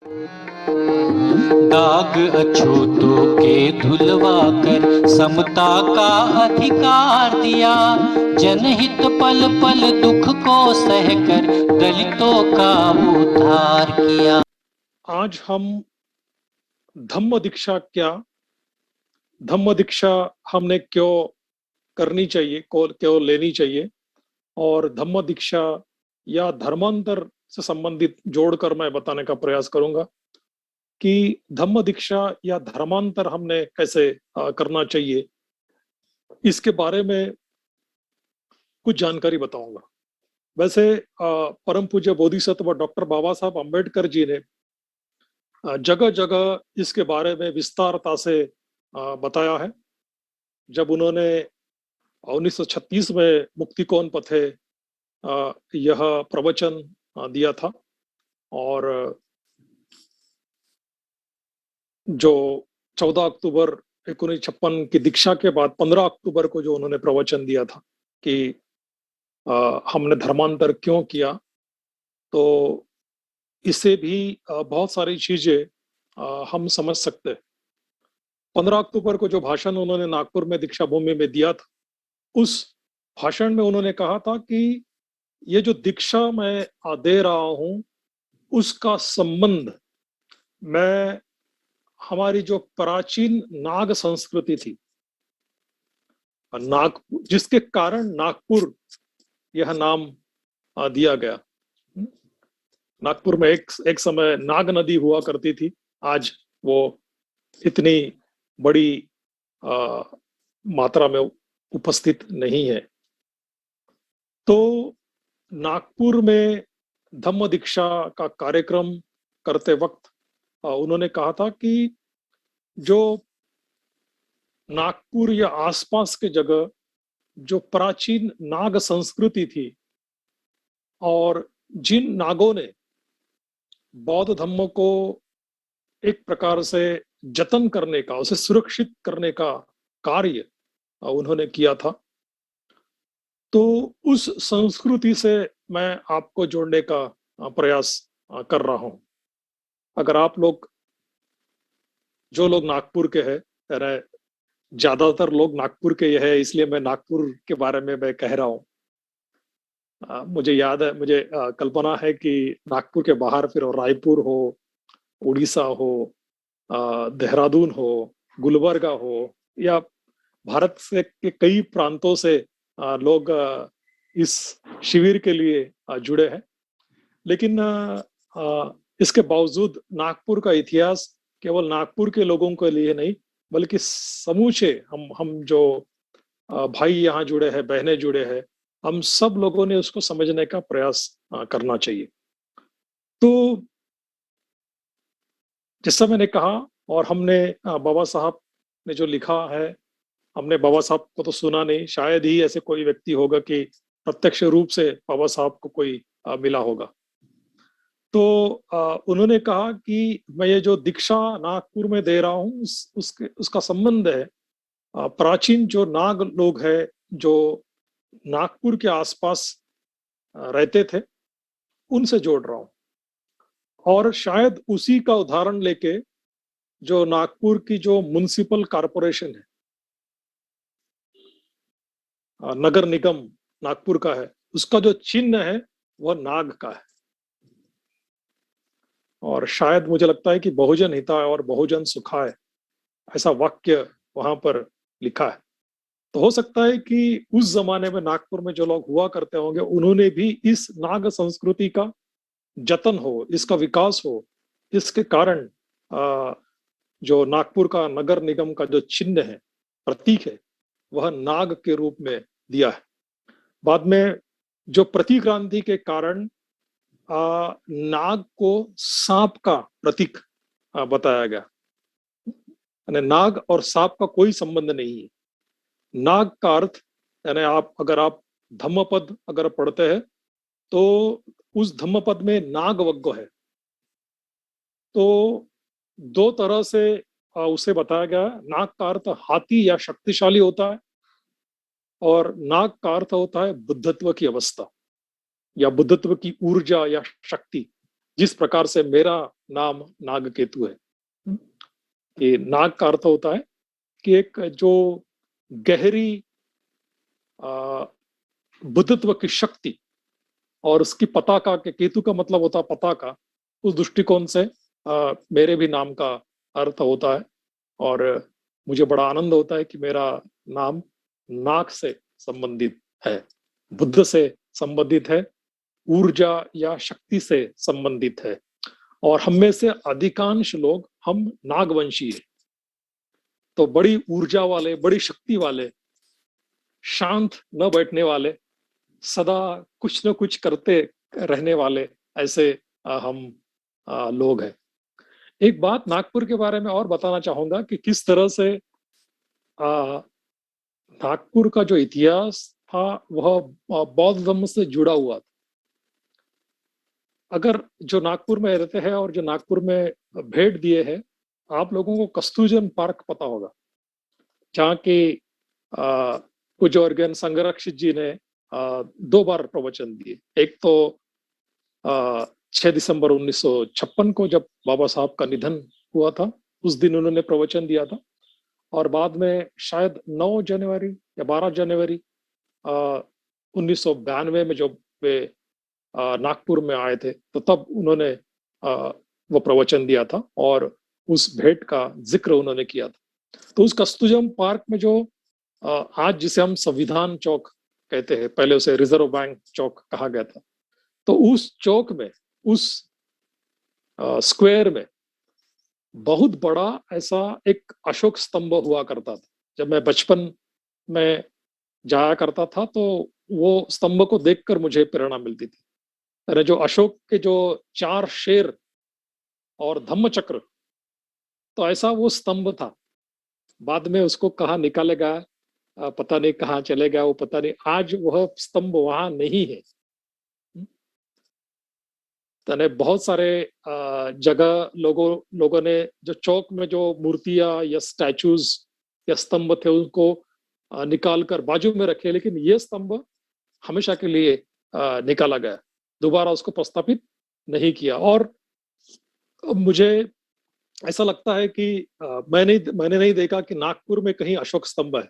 दाग अछूतों के धुलवा कर समता का अधिकार दिया। जनहित पल पल दुख को सहकर दलितों का उद्धार किया। आज हम धम्म दीक्षा क्या, धम्म दीक्षा हमने क्यों करनी चाहिए, क्यों लेनी चाहिए, और धम्म दीक्षा या धर्मांतर से संबंधित जोड़कर मैं बताने का प्रयास करूंगा कि धम्म दीक्षा या धर्मांतर हमने कैसे करना चाहिए। इसके बारे में कुछ जानकारी बताऊंगा। वैसे परम पूज्य बोधिसत्व डॉक्टर बाबा साहब अम्बेडकर जी ने जगह जगह इसके बारे में विस्तारता से बताया है। जब उन्होंने 1936 में मुक्ति कौन पथे यह प्रवचन दिया था, और जो 14 अक्टूबर 1956 की दीक्षा के बाद 15 अक्टूबर को जो उन्होंने प्रवचन दिया था कि हमने धर्मांतर क्यों किया, तो इससे भी बहुत सारी चीजें हम समझ सकते हैं। 15 अक्टूबर को जो भाषण उन्होंने नागपुर में दीक्षा भूमि में दिया था, उस भाषण में उन्होंने कहा था कि ये जो दीक्षा मैं दे रहा हूं उसका संबंध मैं हमारी जो प्राचीन नाग संस्कृति थी, नागपुर, जिसके कारण नागपुर यह नाम दिया गया। नागपुर में एक समय नाग नदी हुआ करती थी, आज वो इतनी बड़ी मात्रा में उपस्थित नहीं है। तो नागपुर में धम्म दीक्षा का कार्यक्रम करते वक्त उन्होंने कहा था कि जो नागपुर या आसपास के जगह जो प्राचीन नाग संस्कृति थी, और जिन नागों ने बौद्ध धम्म को एक प्रकार से जतन करने का, उसे सुरक्षित करने का कार्य उन्होंने किया था, तो उस संस्कृति से मैं आपको जोड़ने का प्रयास कर रहा हूं। अगर आप लोग, जो लोग नागपुर के हैं, ज्यादातर लोग नागपुर के ये है, इसलिए मैं नागपुर के बारे में मैं कह रहा हूँ। मुझे याद है, मुझे कल्पना है कि नागपुर के बाहर फिर रायपुर हो, उड़ीसा हो, देहरादून हो, गुलबर्गा हो, या भारत से के कई प्रांतों से लोग इस शिविर के लिए जुड़े हैं। लेकिन इसके बावजूद नागपुर का इतिहास केवल नागपुर के लोगों के लिए नहीं, बल्कि समूचे हम जो भाई यहाँ जुड़े हैं, बहनें जुड़े हैं, हम सब लोगों ने उसको समझने का प्रयास करना चाहिए। तो जैसा मैंने कहा, और हमने बाबा साहब ने जो लिखा है, हमने बाबा साहब को तो सुना नहीं, शायद ही ऐसे कोई व्यक्ति होगा कि प्रत्यक्ष रूप से बाबा साहब को कोई मिला होगा। तो उन्होंने कहा कि मैं ये जो दीक्षा नागपुर में दे रहा हूँ उसका संबंध है प्राचीन जो नाग लोग हैं जो नागपुर के आसपास रहते थे, उनसे जोड़ रहा हूँ। और शायद उसी का उदाहरण लेके जो नागपुर की जो म्युनिसिपल कॉरपोरेशन है, नगर निगम नागपुर का है, उसका जो चिन्ह है वह नाग का है। और शायद मुझे लगता है कि बहुजन हिताय और बहुजन सुखाय ऐसा वाक्य वहां पर लिखा है। तो हो सकता है कि उस जमाने में नागपुर में जो लोग हुआ करते होंगे, उन्होंने भी इस नाग संस्कृति का जतन हो, इसका विकास हो, इसके कारण जो नागपुर का नगर निगम का जो चिन्ह है, प्रतीक है, वह नाग के रूप में दिया है। बाद में जो प्रतिक्रांति के कारण नाग को सांप का प्रतीक बताया गया। नाग और सांप का कोई संबंध नहीं है। नाग का अर्थ, यानी अगर आप धम्मपद अगर पढ़ते हैं तो उस धम्मपद में नागवग्ग है। तो दो तरह से उसे बताया गया। नाग का अर्थ हाथी या शक्तिशाली होता है, और नाग का अर्थ होता है बुद्धत्व की अवस्था या बुद्धत्व की ऊर्जा या शक्ति। जिस प्रकार से मेरा नाम नागकेतु है। ये नाग का अर्थ होता है कि एक जो गहरी बुद्धत्व की शक्ति, और उसकी पताका के केतु का मतलब होता है पताका, उस दृष्टिकोण से मेरे भी नाम का अर्थ होता है। और मुझे बड़ा आनंद होता है कि मेरा नाम नाग से संबंधित है, बुद्ध से संबंधित है, ऊर्जा या शक्ति से संबंधित है। और हम में से अधिकांश लोग हम नागवंशी हैं, तो बड़ी ऊर्जा वाले, बड़ी शक्ति वाले, शांत न बैठने वाले, सदा कुछ न कुछ करते रहने वाले, ऐसे हम लोग हैं। एक बात नागपुर के बारे में और बताना चाहूंगा कि किस तरह से नागपुर का जो इतिहास था वह बौद्ध धर्म से जुड़ा हुआ था। अगर जो नागपुर में रहते हैं और जो नागपुर में भेंट दिए हैं, आप लोगों को कस्तूरजन पार्क पता होगा, जहाँ की पूज्य वर्गीय संरक्षित जी ने 2 बार प्रवचन दिए। एक तो 6 दिसंबर 1956 को जब बाबा साहब का निधन हुआ था, उस दिन उन्होंने प्रवचन दिया था। और बाद में शायद 9 जनवरी या 12 जनवरी 1992 में जब वे नागपुर में आए थे, तो तब उन्होंने वो प्रवचन दिया था और उस भेंट का जिक्र उन्होंने किया था। तो उस कस्तूरजन पार्क में जो आज जिसे हम संविधान चौक कहते हैं, पहले उसे रिजर्व बैंक चौक कहा गया था, तो उस चौक में, उस स्क्वायर में बहुत बड़ा ऐसा एक अशोक स्तंभ हुआ करता था। जब मैं बचपन में जाया करता था तो वो स्तंभ को देखकर मुझे प्रेरणा मिलती थी। अरे जो अशोक के जो 4 शेर और धम्म चक्र, तो ऐसा वो स्तंभ था। बाद में उसको कहाँ निकाले गया, पता नहीं कहाँ चले गया वो, पता नहीं। आज वह स्तंभ वहां नहीं है। तने बहुत सारे जगह लोगों ने जो चौक में जो मूर्तियां या स्टैचूज या स्तंभ थे उनको निकाल कर बाजू में रखे, लेकिन ये स्तंभ हमेशा के लिए निकाला गया, दोबारा उसको प्रस्थापित नहीं किया। और मुझे ऐसा लगता है कि मैंने नहीं देखा कि नागपुर में कहीं अशोक स्तंभ है।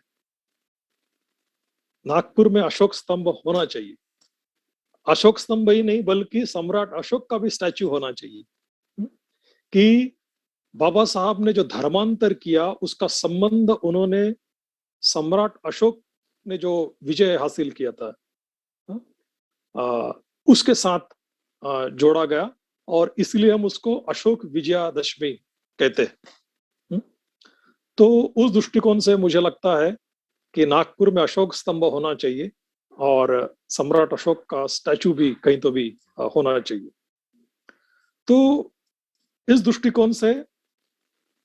नागपुर में अशोक स्तंभ होना चाहिए। अशोक स्तंभ ही नहीं बल्कि सम्राट अशोक का भी स्टैच्यू होना चाहिए, कि बाबा साहब ने जो धर्मांतर किया उसका संबंध उन्होंने सम्राट अशोक ने जो विजय हासिल किया था उसके साथ जोड़ा गया, और इसलिए हम उसको अशोक विजयादशमी कहते हैं। तो उस दृष्टिकोण से मुझे लगता है कि नागपुर में अशोक स्तंभ होना चाहिए और सम्राट अशोक का स्टैचू भी कहीं तो भी होना चाहिए। तो इस दृष्टिकोण से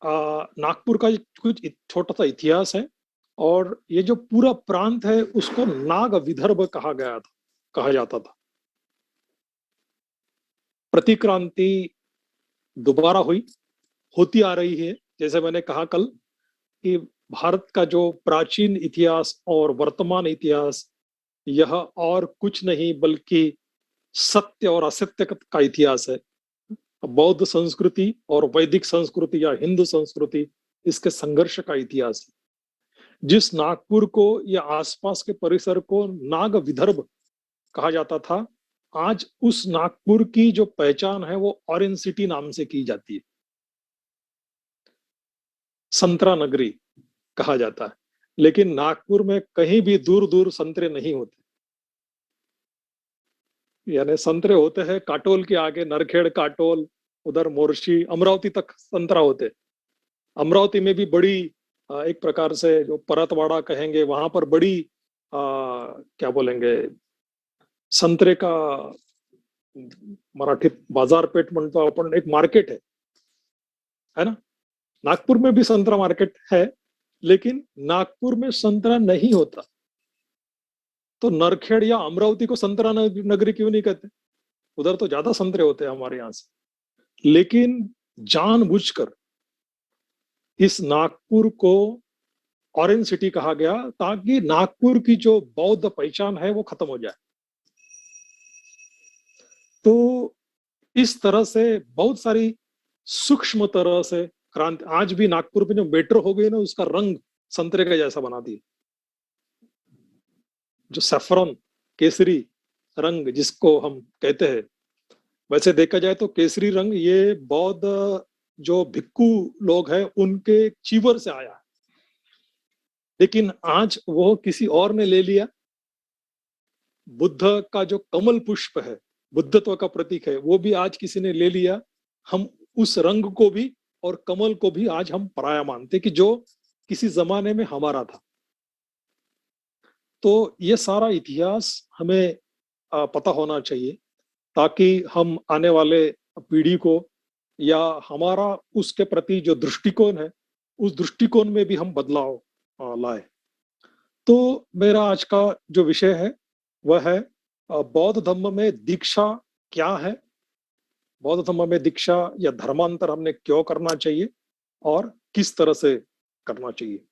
नागपुर का कुछ छोटा सा इतिहास है, और ये जो पूरा प्रांत है उसको नाग विदर्भ कहा जाता था। प्रतिक्रांति दोबारा होती आ रही है। जैसे मैंने कहा कल कि भारत का जो प्राचीन इतिहास और वर्तमान इतिहास, यह और कुछ नहीं बल्कि सत्य और असत्य का इतिहास है। बौद्ध संस्कृति और वैदिक संस्कृति या हिंदू संस्कृति, इसके संघर्ष का इतिहास है। जिस नागपुर को या आसपास के परिसर को नाग विदर्भ कहा जाता था, आज उस नागपुर की जो पहचान है वो ऑरेंज सिटी नाम से की जाती है। संतरा नगरी कहा जाता है, लेकिन नागपुर में कहीं भी दूर दूर संतरे नहीं होते। यानी संतरे होते हैं काटोल के आगे, नरखेड़, काटोल, उधर मोर्शी, अमरावती तक संतरा होते। अमरावती में भी बड़ी एक प्रकार से जो परतवाड़ा कहेंगे, वहां पर बड़ी क्या बोलेंगे, संतरे का मराठीत बाजारपेठ म्हणतो आपण, एक मार्केट है ना। नागपुर में भी संतरा मार्केट है, लेकिन नागपुर में संतरा नहीं होता। तो नरखेड़ या अमरावती को संतरा नगरी क्यों नहीं कहते? उधर तो ज्यादा संतरे होते हैं हमारे यहां से। लेकिन जानबूझकर इस नागपुर को ऑरेंज सिटी कहा गया ताकि नागपुर की जो बौद्ध पहचान है वो खत्म हो जाए। तो इस तरह से बहुत सारी सूक्ष्म तरह से क्रांति, आज भी नागपुर में जो मेट्रो हो गई ना, उसका रंग संतरे का जैसा बना दिया। जो सैफरन, केसरी रंग जिसको हम कहते हैं, वैसे देखा जाए तो केसरी रंग ये बौद्ध जो भिक्खु लोग हैं उनके चीवर से आया है, लेकिन आज वो किसी और ने ले लिया। बुद्ध का जो कमल पुष्प है, बुद्धत्व का प्रतीक है, वो भी आज किसी ने ले लिया। हम उस रंग को भी और कमल को भी आज हम पराया मानते कि जो किसी जमाने में हमारा था। तो ये सारा इतिहास हमें पता होना चाहिए, ताकि हम आने वाले पीढ़ी को या हमारा उसके प्रति जो दृष्टिकोण है, उस दृष्टिकोण में भी हम बदलाव लाए। तो मेरा आज का जो विषय है वह है बौद्ध धर्म में दीक्षा क्या है, बौद्ध धर्म में दीक्षा या धर्मांतर हमने क्यों करना चाहिए और किस तरह से करना चाहिए।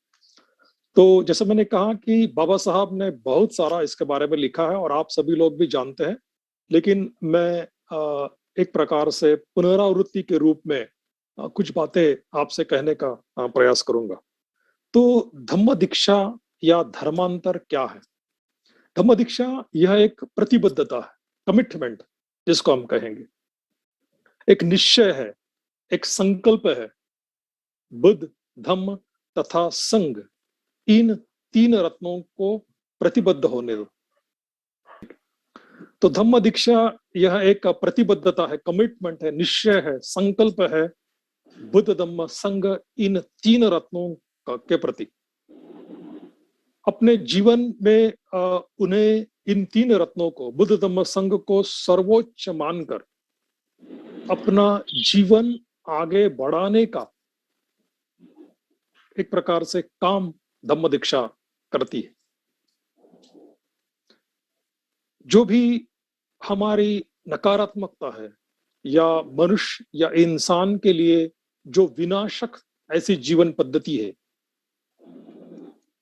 तो जैसे मैंने कहा कि बाबा साहब ने बहुत सारा इसके बारे में लिखा है और आप सभी लोग भी जानते हैं, लेकिन मैं एक प्रकार से पुनरावृत्ति के रूप में कुछ बातें आपसे कहने का प्रयास करूंगा। तो धम्म दीक्षा या धर्मांतर क्या है? धम्म दीक्षा यह एक प्रतिबद्धता है, कमिटमेंट जिसको हम कहेंगे, एक निश्चय है, एक संकल्प है। बुद्ध, धम्म तथा संघ, इन तीन रत्नों को प्रतिबद्ध होने दो। तो धम्म दीक्षा यह एक प्रतिबद्धता है, कमिटमेंट है, निश्चय है, संकल्प है बुद्ध, धम्म, संघ, इन तीन रत्नों के प्रति। अपने जीवन में उन्हें इन तीन रत्नों को, बुद्ध, धम्म, संघ को सर्वोच्च मानकर अपना जीवन आगे बढ़ाने का एक प्रकार से काम धम्म दीक्षा करती है। जो भी हमारी नकारात्मकता है या मनुष्य या इंसान के लिए जो विनाशक ऐसी जीवन पद्धति है,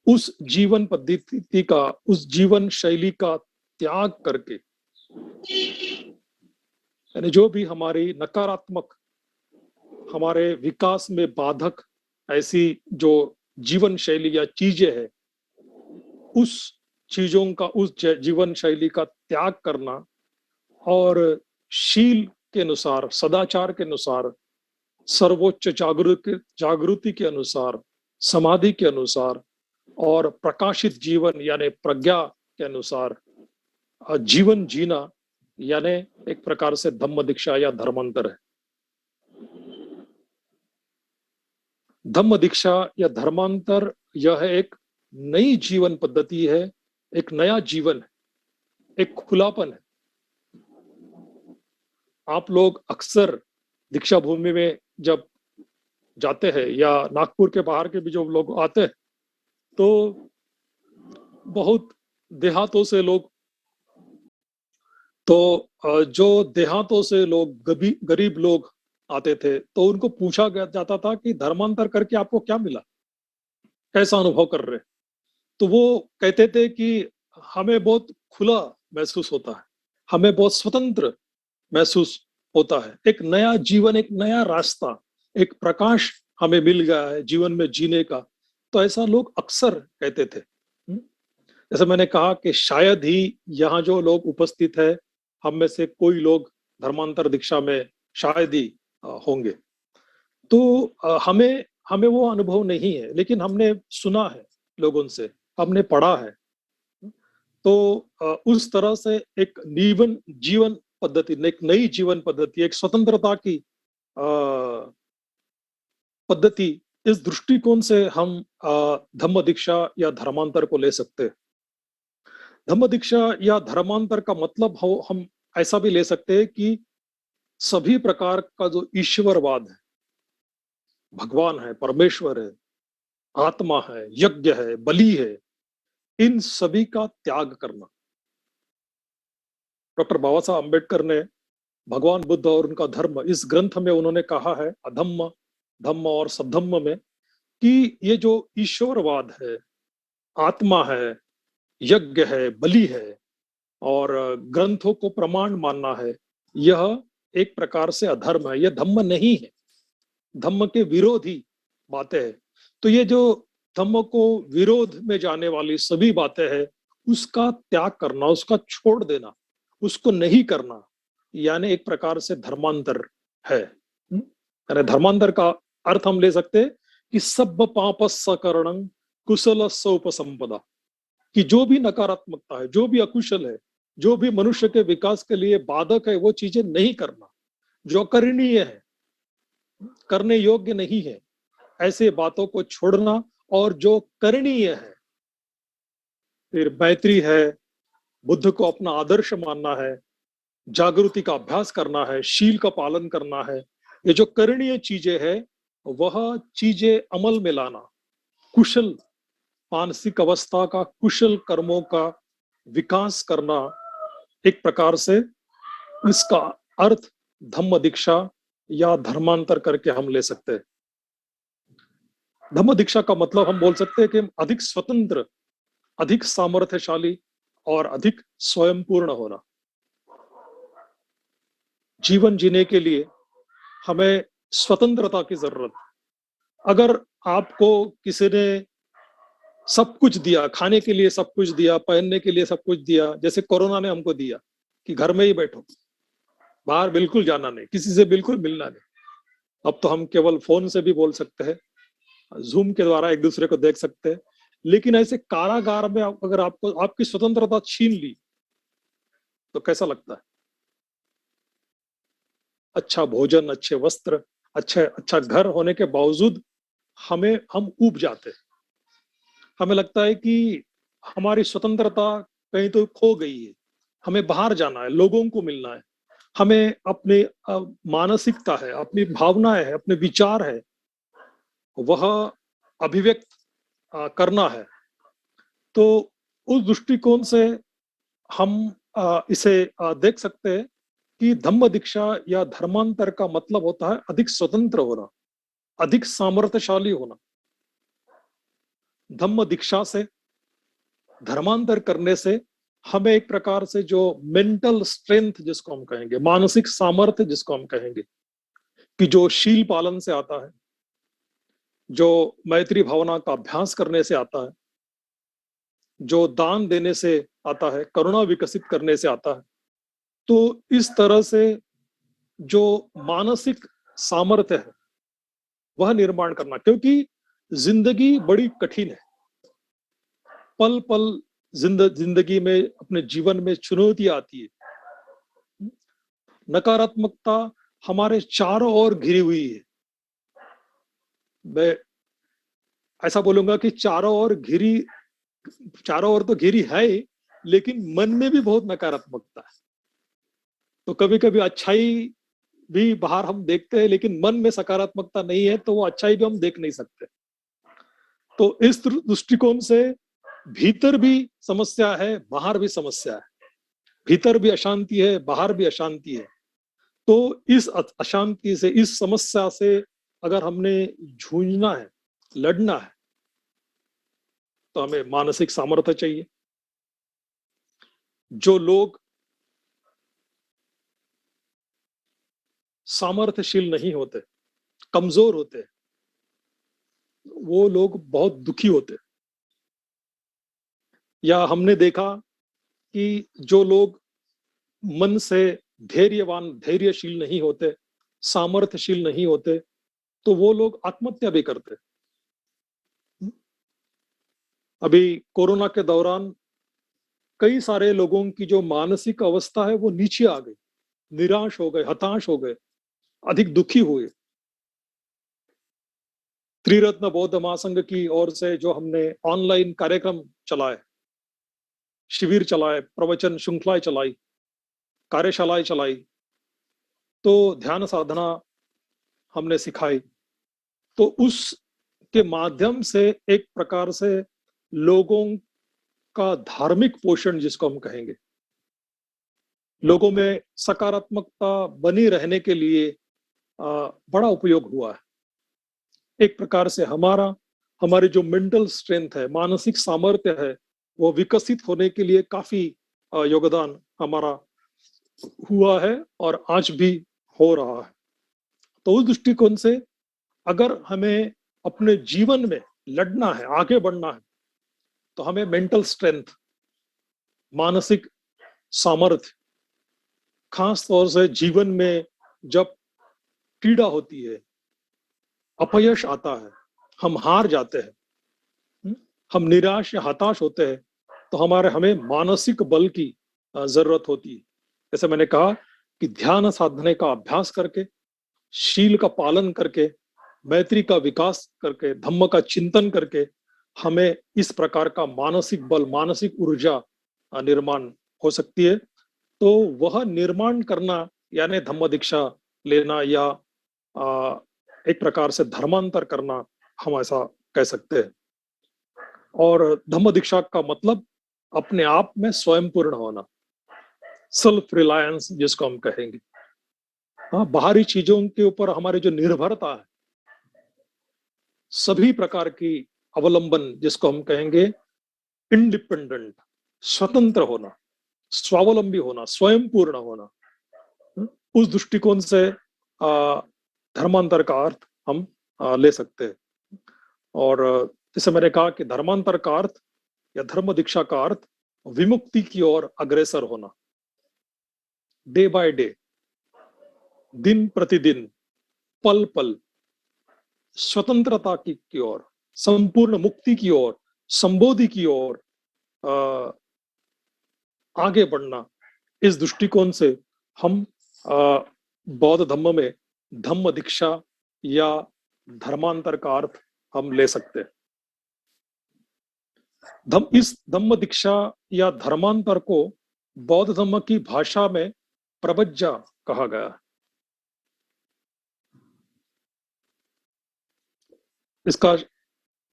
उस जीवन पद्धति का, उस जीवन शैली का त्याग करके, यानी जो भी हमारी नकारात्मक, हमारे विकास में बाधक ऐसी जो जीवन शैली या चीजें है, उस चीजों का, उस जीवन शैली का त्याग करना और शील के अनुसार, सदाचार के अनुसार, सर्वोच्च जागृति के अनुसार, समाधि के अनुसार और प्रकाशित जीवन यानी प्रज्ञा के अनुसार जीवन जीना, यानी एक प्रकार से धम्म दीक्षा या धर्मांतर है। धम्म दीक्षा या धर्मांतर यह एक नई जीवन पद्धति है, एक नया जीवन है, एक खुलापन है। आप लोग अक्सर दीक्षा भूमि में जब जाते हैं या नागपुर के बाहर के भी जो लोग आते हैं, तो बहुत देहातों से लोग, तो जो देहातों से लोग, गरीब लोग आते थे, तो उनको पूछा जाता था कि धर्मांतर करके आपको क्या मिला, कैसा अनुभव कर रहे? तो वो कहते थे कि हमें बहुत खुला महसूस होता है, हमें बहुत स्वतंत्र महसूस होता है, एक नया जीवन, एक नया रास्ता, एक प्रकाश हमें मिल गया है जीवन में जीने का। तो ऐसा लोग अक्सर कहते थे। जैसे मैंने कहा कि शायद ही यहाँ जो लोग उपस्थित है, हम में से कोई लोग धर्मांतर दीक्षा में शायद ही होंगे। तो हमें हमें वो अनुभव नहीं है, लेकिन हमने सुना है लोगों से, हमने पढ़ा है। तो उस तरह से एक जीवन पद्धति, एक नई जीवन पद्धति, एक स्वतंत्रता की पद्धति, इस दृष्टिकोण से हम धम्म दीक्षा या धर्मांतर को ले सकते हैं। धम्म दीक्षा या धर्मांतर का मतलब हम ऐसा भी ले सकते हैं कि सभी प्रकार का जो ईश्वरवाद है, भगवान है, परमेश्वर है, आत्मा है, यज्ञ है, बलि है, इन सभी का त्याग करना। डॉक्टर बाबा साहब अम्बेडकर ने भगवान बुद्ध और उनका धर्म, इस ग्रंथ में उन्होंने कहा है, अधम्म, धम्म और सद्धम्म में, कि ये जो ईश्वरवाद है, आत्मा है, यज्ञ है, बलि है और ग्रंथों को प्रमाण मानना है, यह एक प्रकार से अधर्म है, यह धम्म नहीं है, धम्म के विरोधी बातें हैं। तो ये जो धम्म को विरोध में जाने वाली सभी बातें हैं, उसका त्याग करना, उसका छोड़ देना, उसको नहीं करना, यानी एक प्रकार से धर्मांतर है। यानी धर्मांतर का अर्थ हम ले सकते हैं कि सब पापस्य करणं कुशलस्य उपसंपदा, कि जो भी नकारात्मकता है, जो भी अकुशल है, जो भी मनुष्य के विकास के लिए बाधक है, वो चीजें नहीं करना, जो करणीय है, करने योग्य नहीं है, ऐसे बातों को छोड़ना, और जो करणीय है, फिर मैत्री है, बुद्ध को अपना आदर्श मानना है, जागृति का अभ्यास करना है, शील का पालन करना है, ये जो करणीय चीजें है, वह चीजें अमल में लाना, कुशल मानसिक अवस्था का, कुशल कर्मों का विकास करना, एक प्रकार से इसका अर्थ धम्म दीक्षा या धर्मांतर करके हम ले सकते हैं। धम्म दीक्षा का मतलब हम बोल सकते हैं कि हम अधिक स्वतंत्र, अधिक सामर्थ्यशाली और अधिक स्वयंपूर्ण होना। जीवन जीने के लिए हमें स्वतंत्रता की जरूरत है। अगर आपको किसी ने सब कुछ दिया, खाने के लिए सब कुछ दिया, पहनने के लिए सब कुछ दिया, जैसे कोरोना ने हमको दिया कि घर में ही बैठो, बाहर बिल्कुल जाना नहीं, किसी से बिल्कुल मिलना नहीं, अब तो हम केवल फोन से भी बोल सकते हैं, जूम के द्वारा एक दूसरे को देख सकते हैं, लेकिन ऐसे कारागार में अगर आपको आपकी स्वतंत्रता छीन ली तो कैसा लगता है? अच्छा भोजन, अच्छे वस्त्र, अच्छा घर होने के बावजूद हम ऊब जाते हैं। हमें लगता है कि हमारी स्वतंत्रता कहीं तो खो गई है, हमें बाहर जाना है, लोगों को मिलना है, हमें अपनी मानसिकता है, अपनी भावनाएं है, अपने विचार है, वह अभिव्यक्त करना है। तो उस दृष्टिकोण से हम इसे देख सकते हैं कि धम्म दीक्षा या धर्मांतर का मतलब होता है अधिक स्वतंत्र होना, अधिक सामर्थ्यशाली होना। धम्म दीक्षा से, धर्मांतर करने से हमें एक प्रकार से जो मेंटल स्ट्रेंथ जिसको हम कहेंगे, मानसिक सामर्थ्य जिसको हम कहेंगे, कि जो शील पालन से आता है, जो मैत्री भावना का अभ्यास करने से आता है, जो दान देने से आता है, करुणा विकसित करने से आता है, तो इस तरह से जो मानसिक सामर्थ्य है वह निर्माण करना, क्योंकि जिंदगी बड़ी कठिन है, पल पल जिंदगी में, अपने जीवन में चुनौतियां आती है, नकारात्मकता हमारे चारों ओर घिरी हुई है। मैं ऐसा बोलूंगा कि चारों ओर तो घिरी है, लेकिन मन में भी बहुत नकारात्मकता है। तो कभी कभी अच्छाई भी बाहर हम देखते हैं, लेकिन मन में सकारात्मकता नहीं है, तो वो अच्छाई भी हम देख नहीं सकते। तो इस दृष्टिकोण से भीतर भी समस्या है, बाहर भी समस्या है, भीतर भी अशांति है, बाहर भी अशांति है। तो इस अशांति से, इस समस्या से अगर हमने जूझना है, लड़ना है, तो हमें मानसिक सामर्थ्य चाहिए। जो लोग सामर्थ्यशील नहीं होते, कमजोर होते, वो लोग बहुत दुखी होते। या हमने देखा कि जो लोग मन से धैर्यवान, धैर्यशील नहीं होते, सामर्थ्यशील नहीं होते, तो वो लोग आत्महत्या भी करते। अभी कोरोना के दौरान कई सारे लोगों की जो मानसिक अवस्था है वो नीचे आ गई, निराश हो गए, हताश हो गए, अधिक दुखी हुए। त्रिरत्न बौद्ध महासंघ की ओर से जो हमने ऑनलाइन कार्यक्रम चलाए, शिविर चलाए, प्रवचन श्रृंखलाएं चलाई, कार्यशालाएं चलाई, तो ध्यान साधना हमने सिखाई, तो उस के माध्यम से एक प्रकार से लोगों का धार्मिक पोषण जिसको हम कहेंगे, लोगों में सकारात्मकता बनी रहने के लिए बड़ा उपयोग हुआ है। एक प्रकार से हमारी जो मेंटल स्ट्रेंथ है, मानसिक सामर्थ्य है, वो विकसित होने के लिए काफी योगदान हमारा हुआ है और आज भी हो रहा है। तो उस दृष्टिकोण से अगर हमें अपने जीवन में लड़ना है, आगे बढ़ना है, तो हमें मेंटल स्ट्रेंथ, मानसिक सामर्थ्य, खास तौर से जीवन में जब पीड़ा होती है, अपयश आता है, हम हार जाते हैं, हम निराश या हताश होते हैं, तो हमें मानसिक बल की जरूरत होती है। जैसे मैंने कहा कि ध्यान साधने का अभ्यास करके, शील का पालन करके, मैत्री का विकास करके, धम्म का चिंतन करके हमें इस प्रकार का मानसिक बल, मानसिक ऊर्जा निर्माण हो सकती है। तो वह निर्माण करना यानी धम्म दीक्षा लेना या एक प्रकार से धर्मांतर करना, हम ऐसा कह सकते हैं। और धम्म दीक्षा का मतलब अपने आप में स्वयं पूर्ण होना, सेल्फ रिलायंस जिसको हम कहेंगे। हाँ, बाहरी चीजों के ऊपर हमारी जो निर्भरता है, सभी प्रकार की अवलंबन जिसको हम कहेंगे इंडिपेंडेंट, स्वतंत्र होना, स्वावलंबी होना, स्वयं पूर्ण होना, उस दृष्टिकोण से धर्मांतर का अर्थ हम ले सकते हैं। और जैसे मैंने कहा कि धर्मांतर का अर्थ या धर्म दीक्षा का अर्थ विमुक्ति की ओर अग्रसर होना, डे बाय डे, दिन प्रतिदिन, पल पल स्वतंत्रता की ओर, संपूर्ण मुक्ति की ओर, संबोधि की ओर आगे बढ़ना। इस दृष्टिकोण से हम बौद्ध धम्म में धम्म दीक्षा या धर्मांतर का अर्थ हम ले सकते हैं। इस धम्म दीक्षा या धर्मांतर को बौद्ध धम्म की भाषा में प्रवज्जा कहा गया है। इसका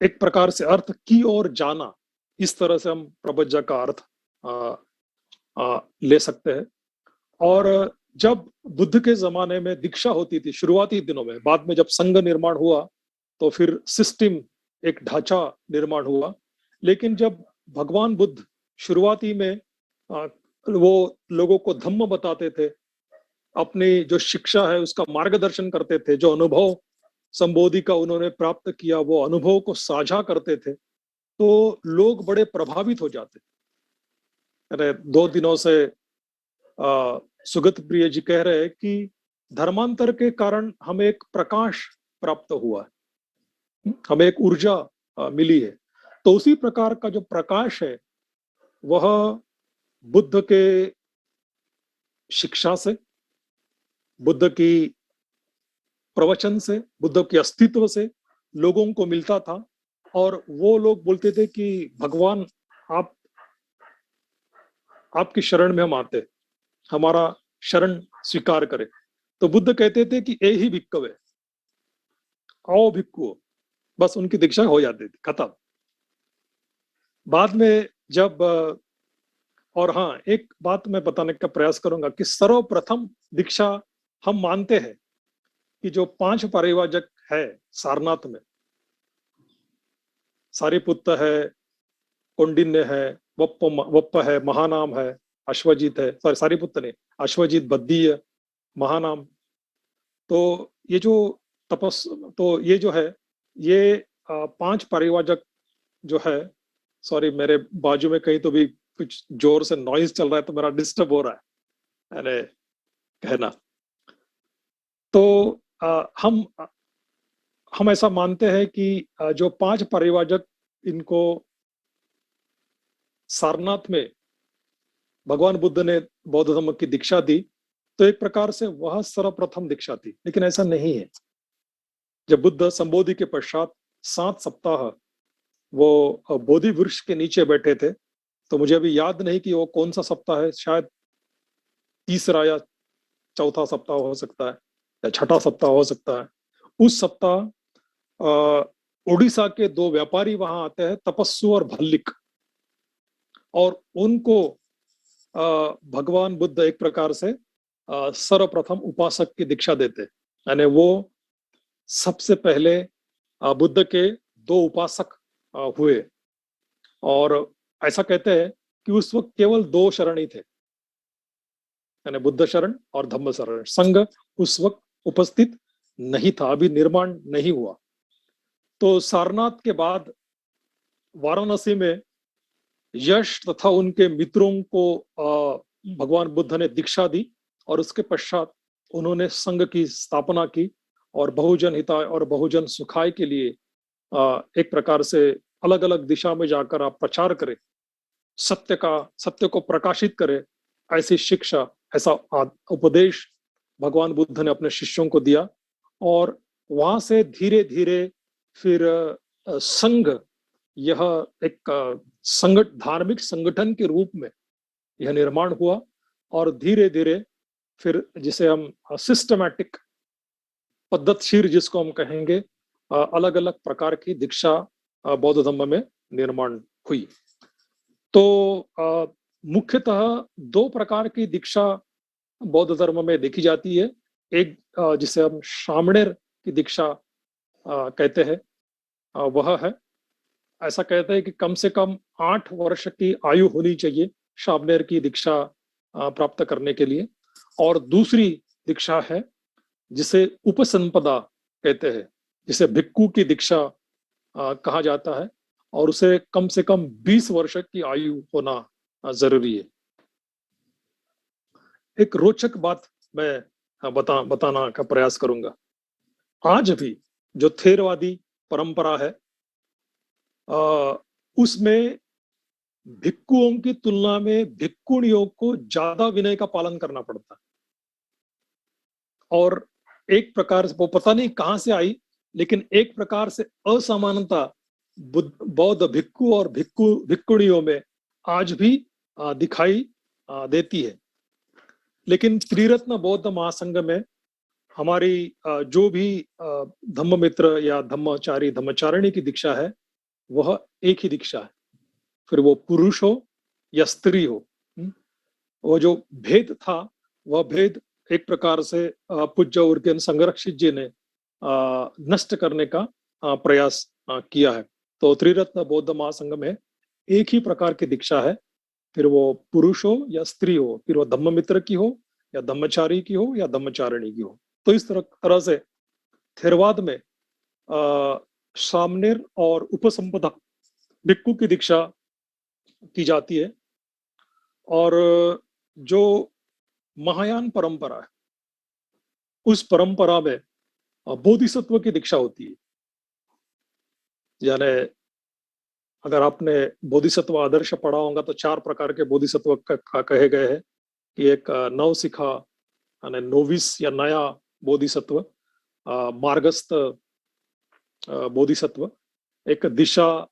एक प्रकार से अर्थ की ओर जाना, इस तरह से हम प्रवज्जा का अर्थ ले सकते हैं। और जब बुद्ध के जमाने में दीक्षा होती थी शुरुआती दिनों में, बाद में जब संघ निर्माण हुआ तो फिर सिस्टम, एक ढांचा निर्माण हुआ। लेकिन जब भगवान बुद्ध शुरुआती में वो लोगों को धम्म बताते थे, अपनी जो शिक्षा है उसका मार्गदर्शन करते थे, जो अनुभव संबोधि का उन्होंने प्राप्त किया वो अनुभव को साझा करते थे, तो लोग बड़े प्रभावित हो जाते। अरे 2 दिनों से सुगत प्रिय जी कह रहे हैं कि धर्मांतर के कारण हमें एक प्रकाश प्राप्त हुआ है, हमें एक ऊर्जा मिली है। तो उसी प्रकार का जो प्रकाश है वह बुद्ध के शिक्षा से, बुद्ध की प्रवचन से, बुद्ध के अस्तित्व से लोगों को मिलता था। और वो लोग बोलते थे कि भगवान आपकी शरण में हम आते, हमारा शरण स्वीकार करें। तो बुद्ध कहते थे कि ए ही भिक्खवे, आओ भिक्खुओ, बस उनकी दीक्षा हो जाती थी, खत्म। बाद में जब और हाँ, एक बात मैं बताने का प्रयास करूंगा कि सर्वप्रथम दीक्षा हम मानते हैं कि जो 5 परिव्राजक है सारनाथ में, सारिपुत्त है, कौंडिन्य है, वप्प है, महानाम है, अश्वजीत है, सॉरी सारिपुत्त नहीं, अश्वजीत, बद्दीय, महानाम। तो ये जो तो ये जो है, ये 5 परिव्राजक जो है, सॉरी मेरे बाजू में कहीं तो भी कुछ जोर से नॉइज चल रहा है तो मेरा डिस्टर्ब हो रहा है, अरे कहना। तो हम ऐसा मानते हैं कि जो 5 परिव्राजक, इनको सारनाथ में भगवान बुद्ध ने बौद्ध धर्म की दीक्षा दी, तो एक प्रकार से वह सर्वप्रथम दीक्षा थी। लेकिन ऐसा नहीं है। जब बुद्ध संबोधि के पश्चात 7 सप्ताह वो बोधि वृक्ष के नीचे बैठे थे, तो मुझे अभी याद नहीं कि वो कौन सा सप्ताह है, शायद तीसरा या चौथा सप्ताह हो सकता है या छठा सप्ताह हो सकता है। उस सप्ताह उड़ीसा के 2 व्यापारी वहां आते हैं, तपस्सु और भल्लिक, और उनको भगवान बुद्ध एक प्रकार से सर्वप्रथम उपासक की दीक्षा देते, यानी वो सबसे पहले बुद्ध के 2 उपासक हुए। और ऐसा कहते हैं कि उस वक्त केवल 2 शरण ही थे, यानी बुद्ध शरण और धम्म शरण। संघ उस वक्त उपस्थित नहीं था, अभी निर्माण नहीं हुआ। तो सारनाथ के बाद वाराणसी में यश तथा उनके मित्रों को भगवान बुद्ध ने दीक्षा दी और उसके पश्चात उन्होंने संघ की स्थापना की और बहुजन हिताय और बहुजन सुखाय के लिए एक प्रकार से अलग अलग दिशा में जाकर आप प्रचार करें, सत्य को प्रकाशित करे, ऐसी शिक्षा, ऐसा उपदेश भगवान बुद्ध ने अपने शिष्यों को दिया। और वहां से धीरे धीरे फिर संघ, यह एक धार्मिक संगठन के रूप में यह निर्माण हुआ और धीरे धीरे फिर जिसे हम सिस्टमैटिक, पद्धतशीर जिसको हम कहेंगे, अलग अलग प्रकार की दीक्षा बौद्ध धर्म में निर्माण हुई। तो मुख्यतः दो प्रकार की दीक्षा बौद्ध धर्म में देखी जाती है। एक जिसे हम श्रामणेर की दीक्षा कहते हैं, वह है, ऐसा कहते हैं कि कम से कम 8 वर्ष की आयु होनी चाहिए श्रामणेर की दीक्षा प्राप्त करने के लिए। और दूसरी दीक्षा है जिसे उपसंपदा कहते हैं, जिसे भिक्खु की दीक्षा कहा जाता है और उसे कम से कम 20 वर्ष की आयु होना जरूरी है। एक रोचक बात मैं बताना का प्रयास करूंगा। आज भी जो थेरवादी परंपरा है, उसमें भिक्खुओं की तुलना में भिक्खुणियों को ज्यादा विनय का पालन करना पड़ता है। और एक प्रकार से वो पता नहीं कहां से आई, लेकिन एक प्रकार से असमानता बौद्ध भिक्खु और भिक्खुणियों में आज भी दिखाई देती है। लेकिन त्रिरत्न बौद्ध महासंघ में हमारी जो भी धम्ममित्र या धम्मचारी धम्मचारिणी की दीक्षा है, वह एक ही दीक्षा है, फिर वो पुरुष हो या स्त्री हो। वो जो भेद था, वह भेद एक प्रकार से पूज्य उर्गेन संरक्षित जी ने नष्ट करने का प्रयास किया है। तो त्रिरत्न बौद्ध महासंघ में एक ही प्रकार की दीक्षा है, फिर वो पुरुष हो या स्त्री हो, फिर वो धम्ममित्र की हो या धम्मचारी की हो या धम्मचारिणी की हो। तो इस तरह से थेरवाद में सामनेर और उपसंपदा भिक्खु की दीक्षा की जाती है। और जो महायान परंपरा है, उस परंपरा में बोधिसत्व की दीक्षा होती है। यानी अगर आपने बोधिसत्व आदर्श पढ़ा होगा तो 4 प्रकार के बोधिसत्व कहे गए हैं कि एक नवसिखा यानी नोविस या नया बोधिसत्व, मार्गस्थ बोधिसत्व, एक दिशा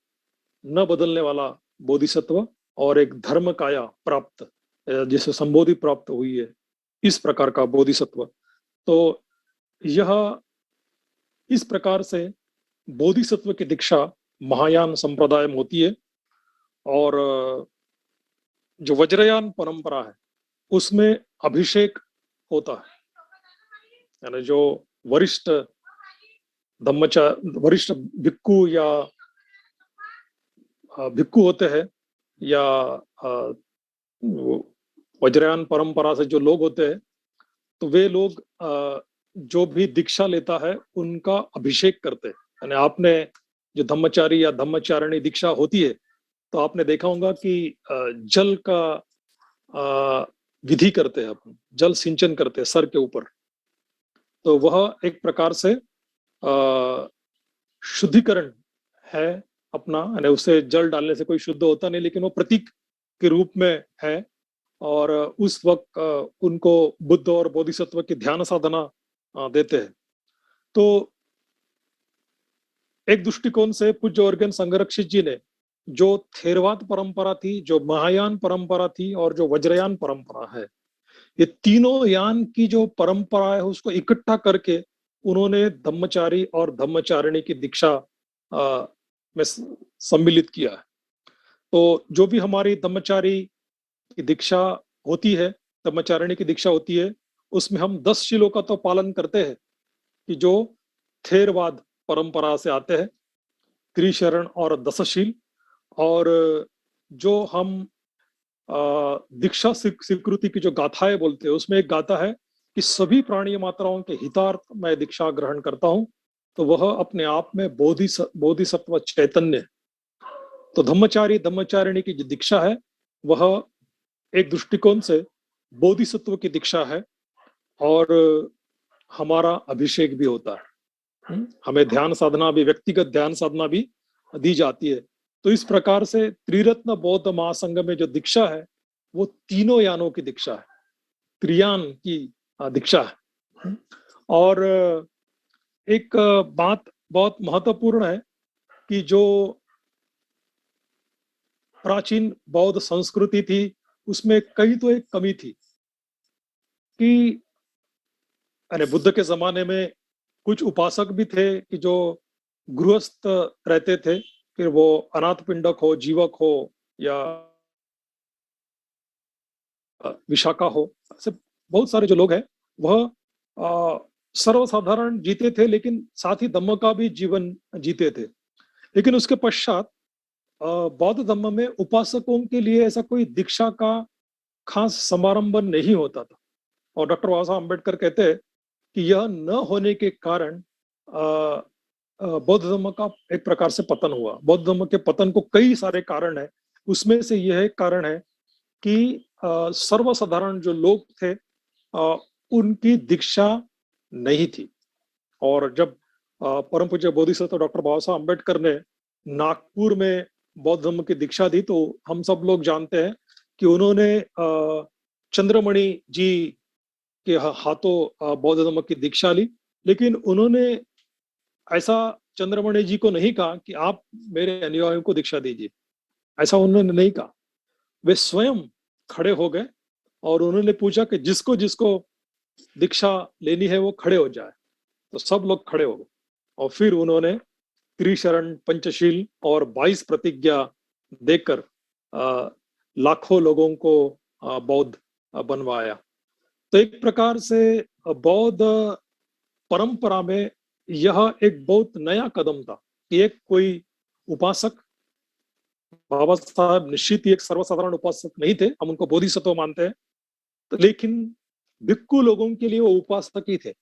न बदलने वाला बोधिसत्व, और एक धर्म काया प्राप्त, जिसे संबोधि प्राप्त हुई है, इस प्रकार का बोधिसत्व। तो यह इस प्रकार से बोधिसत्व की दीक्षा महायान संप्रदाय में होती है। और जो वज्रयान परंपरा है, उसमें अभिषेक होता है, यानी जो वरिष्ठ वरिष्ठ भिक्खु या भिक्खु होते हैं, या वज्रयान परंपरा से जो लोग होते हैं, तो वे लोग जो भी दीक्षा लेता है उनका अभिषेक करते हैं। यानी आपने जो धम्मचारी या धम्मचारिणी दीक्षा होती है, तो आपने देखा होगा कि जल का विधि करते हैं, अपन जल सिंचन करते हैं सर के ऊपर। तो वह एक प्रकार से शुद्धिकरण है अपना, यानी उसे जल डालने से कोई शुद्ध होता नहीं, लेकिन वो प्रतीक के रूप में है। और उस वक्त उनको बुद्ध और बोधिसत्व की ध्यान साधना देते हैं। तो एक दृष्टिकोण से पूज्य उर्गेन संरक्षित जी ने जो थेरवाद परंपरा थी, जो महायान परंपरा थी और जो वज्रयान परंपरा है, ये तीनों यान की जो परंपरा है उसको इकट्ठा करके उन्होंने धम्मचारी और धम्मचारिणी की दीक्षा में सम्मिलित किया है। तो जो भी हमारी धम्मचारी की दीक्षा होती है, धम्मचारिणी की दीक्षा होती है, उसमें हम 10 शीलों का तो पालन करते हैं कि जो थेरवाद परंपरा से आते हैं, त्रिशरण और 10 शील। और जो हम दीक्षा स्वीकृति की जो गाथाएं बोलते हैं, उसमें एक गाथा है कि सभी प्राणी मात्राओं के हितार्थ मैं दीक्षा ग्रहण करता हूं, तो वह अपने आप में बोधिसत्व चैतन्य है। तो धम्मचारी धम्मचारिणी की जो दीक्षा है वह एक दृष्टिकोण से बोधिसत्व की दीक्षा है, और हमारा अभिषेक भी होता है। हमें ध्यान साधना भी, व्यक्तिगत ध्यान साधना भी दी जाती है। तो इस प्रकार से त्रिरत्न बौद्ध महासंघ में जो दीक्षा है वो तीनों यानों की दीक्षा है, त्रियान की दीक्षा है। और एक बात बहुत महत्वपूर्ण है कि जो प्राचीन बौद्ध संस्कृति थी उसमें कई तो एक कमी थी कि अरे बुद्ध के जमाने में कुछ उपासक भी थे कि जो गृहस्थ रहते थे, फिर वो अनाथ पिंडक हो, जीवक हो, या विशाखा हो, ऐसे बहुत सारे जो लोग हैं वह सर्वसाधारण जीते थे, लेकिन साथ ही धम्म का भी जीवन जीते थे। लेकिन उसके पश्चात बौद्ध धम्म में उपासकों के लिए ऐसा कोई दीक्षा का खास समारंभ नहीं होता था। और डॉक्टर बाबा साहब अम्बेडकर कहते हैं कि यह न होने के कारण बौद्ध धर्म का एक प्रकार से पतन हुआ। बौद्ध धर्म के पतन को कई सारे कारण है, उसमें से यह एक कारण है कि सर्वसाधारण जो लोग थे उनकी दीक्षा नहीं थी। और जब परम पूज्य बोधिसत्व डॉक्टर बाबा साहब अम्बेडकर ने नागपुर में बौद्ध धर्म की दीक्षा दी, तो हम सब लोग जानते हैं कि उन्होंने चंद्रमणि जी के हाथों बौद्ध धर्म की दीक्षा ली। लेकिन उन्होंने ऐसा चंद्रमणि जी को नहीं कहा कि आप मेरे अनुयायियों को दीक्षा दीजिए, ऐसा उन्होंने नहीं कहा। वे स्वयं खड़े हो गए और उन्होंने पूछा कि जिसको जिसको दीक्षा लेनी है वो खड़े हो जाए। तो सब लोग खड़े हो गए और फिर उन्होंने त्रिशरण, पंचशील और 22 प्रतिज्ञा देकर लाखों लोगों को बौद्ध बनवाया। तो एक प्रकार से बौद्ध परंपरा में यह एक बहुत नया कदम था कि एक कोई उपासक, बाबा साहब निश्चित ही एक सर्वसाधारण उपासक नहीं थे, हम उनको बोधिसत्व मानते हैं, तो लेकिन भिक्खु लोगों के लिए वो उपासक ही थे।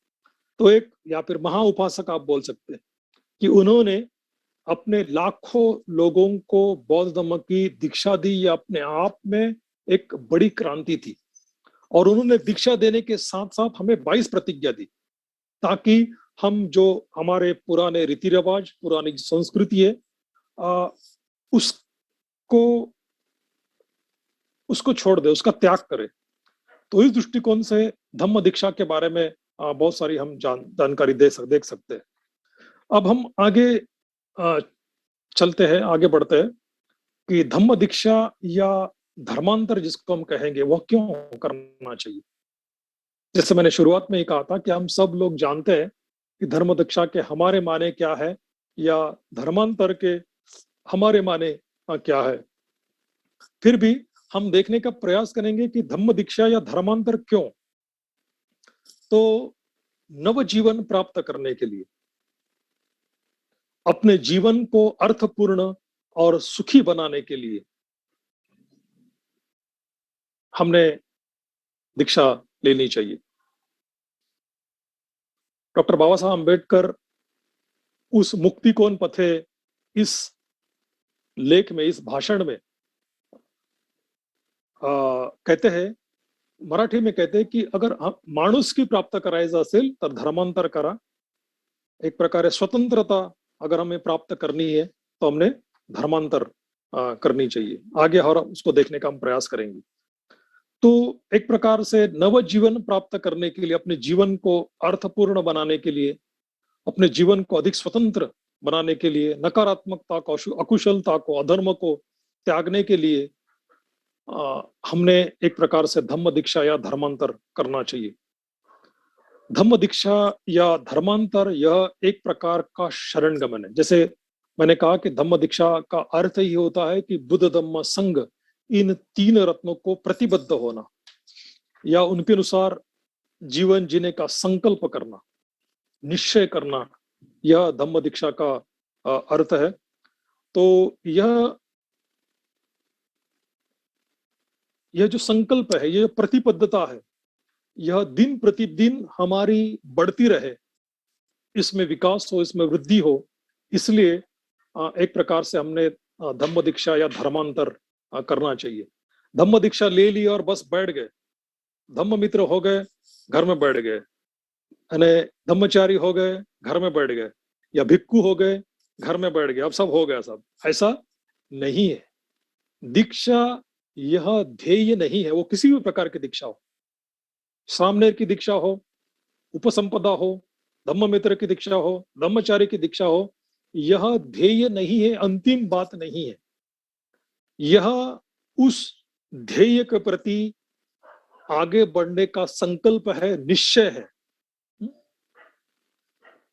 तो एक या फिर महा उपासक आप बोल सकते हैं कि उन्होंने अपने लाखों लोगों को बौद्ध धर्म की दीक्षा दी। ये अपने आप में एक बड़ी क्रांति थी। और उन्होंने दीक्षा देने के साथ साथ हमें 22 प्रतिज्ञा दी, ताकि हम जो हमारे पुराने रीति रिवाज, पुरानी संस्कृति है, उसको उसको छोड़ दे, उसका त्याग करे। तो इस दृष्टिकोण से धम्म दीक्षा के बारे में बहुत सारी हम जानकारी देख सकते हैं। अब हम आगे चलते हैं, आगे बढ़ते हैं कि धम्म दीक्षा या धर्मांतर जिसको हम कहेंगे वह क्यों करना चाहिए। जैसे मैंने शुरुआत में ही कहा था कि हम सब लोग जानते हैं कि धर्म दीक्षा के हमारे माने क्या है या धर्मांतर के हमारे माने क्या है। फिर भी हम देखने का प्रयास करेंगे कि धम्म दीक्षा या धर्मांतर क्यों। तो नव जीवन प्राप्त करने के लिए, अपने जीवन को अर्थपूर्ण और सुखी बनाने के लिए हमने दीक्षा लेनी चाहिए। डॉक्टर बाबा साहब अम्बेडकर उस मुक्ति कोण पथे इस लेख में, इस भाषण में कहते हैं, मराठी में कहते हैं कि अगर माणूस की प्राप्त करायचं असेल तर धर्मांतर करा। एक प्रकार स्वतंत्रता अगर हमें प्राप्त करनी है तो हमने धर्मांतर करनी चाहिए। आगे और उसको देखने का हम प्रयास करेंगे। तो एक प्रकार से नव जीवन प्राप्त करने के लिए, अपने जीवन को अर्थपूर्ण बनाने के लिए, अपने जीवन को अधिक स्वतंत्र बनाने के लिए, नकारात्मकता को, अकुशलता को, अधर्म को त्यागने के लिए हमने एक प्रकार से धम्म दीक्षा या धर्मांतर करना चाहिए। धम्म दीक्षा या धर्मांतर यह एक प्रकार का शरण गमन है। जैसे मैंने कहा कि धम्म दीक्षा का अर्थ ही होता है कि बुद्ध धम्म संघ, इन 3 रत्नों को प्रतिबद्ध होना या उनके अनुसार जीवन जीने का संकल्प करना, निश्चय करना, यह धम्म दीक्षा का अर्थ है। तो यह जो संकल्प है, यह प्रतिबद्धता है, यह दिन प्रतिदिन हमारी बढ़ती रहे, इसमें विकास हो, इसमें वृद्धि हो, इसलिए एक प्रकार से हमने धम्म दीक्षा या धर्मांतर करना चाहिए। धम्म दीक्षा ले ली और बस बैठ गए, धम्म मित्र हो गए, घर में बैठ गए, यानी धम्मचारी हो गए, घर में बैठ गए, या भिक्खु हो गए, घर में बैठ गए, अब सब हो गया सब, ऐसा नहीं है। दीक्षा यह ध्येय नहीं है, वो किसी भी प्रकार की दीक्षा हो, सामनेर की दीक्षा हो, उपसंपदा हो, धम्म मित्र की दीक्षा हो, धम्मचारी की दीक्षा हो, यह ध्येय नहीं है, अंतिम बात नहीं है। यह उस ध्येय के प्रति आगे बढ़ने का संकल्प है, निश्चय है,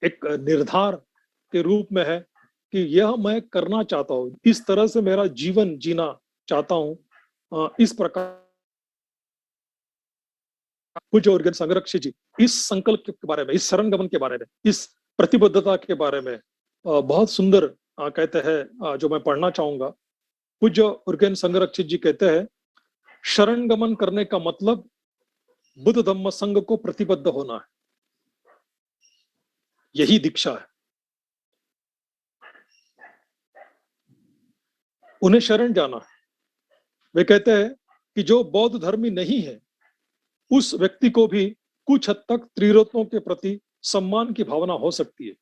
एक निर्धार के रूप में है कि यह मैं करना चाहता हूं, इस तरह से मेरा जीवन जीना चाहता हूं। इस प्रकार पूज्य उर्गेन संरक्षी जी इस संकल्प के बारे में, इस शरण गमन के बारे में, इस प्रतिबद्धता के बारे में बहुत सुंदर कहते हैं, जो मैं पढ़ना चाहूंगा। पूज्य उर्गेन संरक्षित जी कहते हैं, शरण गमन करने का मतलब बुद्ध धम्म संघ को प्रतिबद्ध होना है, यही दीक्षा है। उन्हें शरण जाना है। वे कहते हैं कि जो बौद्ध धर्मी नहीं है, उस व्यक्ति को भी कुछ हद तक त्रिरत्नों के प्रति सम्मान की भावना हो सकती है,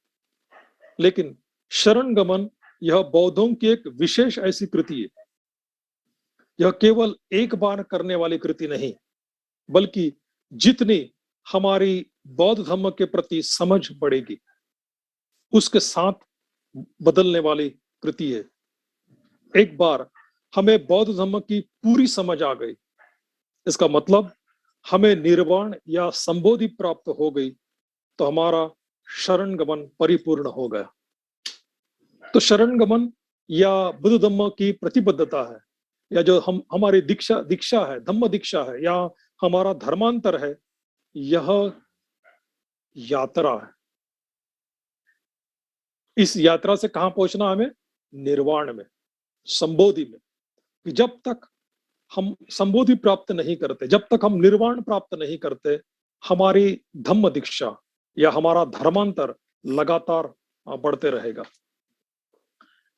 लेकिन शरण गमन यह बौद्धों की एक विशेष ऐसी कृति है। यह केवल एक बार करने वाली कृति नहीं, बल्कि जितनी हमारी बौद्ध धर्म के प्रति समझ बढ़ेगी, उसके साथ बदलने वाली कृति है। एक बार हमें बौद्ध धर्म की पूरी समझ आ गई, इसका मतलब हमें निर्वाण या संबोधि प्राप्त हो गई, तो हमारा शरण गमन परिपूर्ण हो गया। तो शरण गमन या बुद्ध धम्म की प्रतिबद्धता है, या जो हमारी दीक्षा है, धम्म दीक्षा है, या हमारा धर्मांतर है, यह यात्रा है। इस यात्रा से कहां पहुंचना हमें? निर्वाण में, संबोधि में। कि जब तक हम संबोधि प्राप्त नहीं करते, जब तक हम निर्वाण प्राप्त नहीं करते, हमारी धम्म दीक्षा या हमारा धर्मांतर लगातार बढ़ते रहेगा।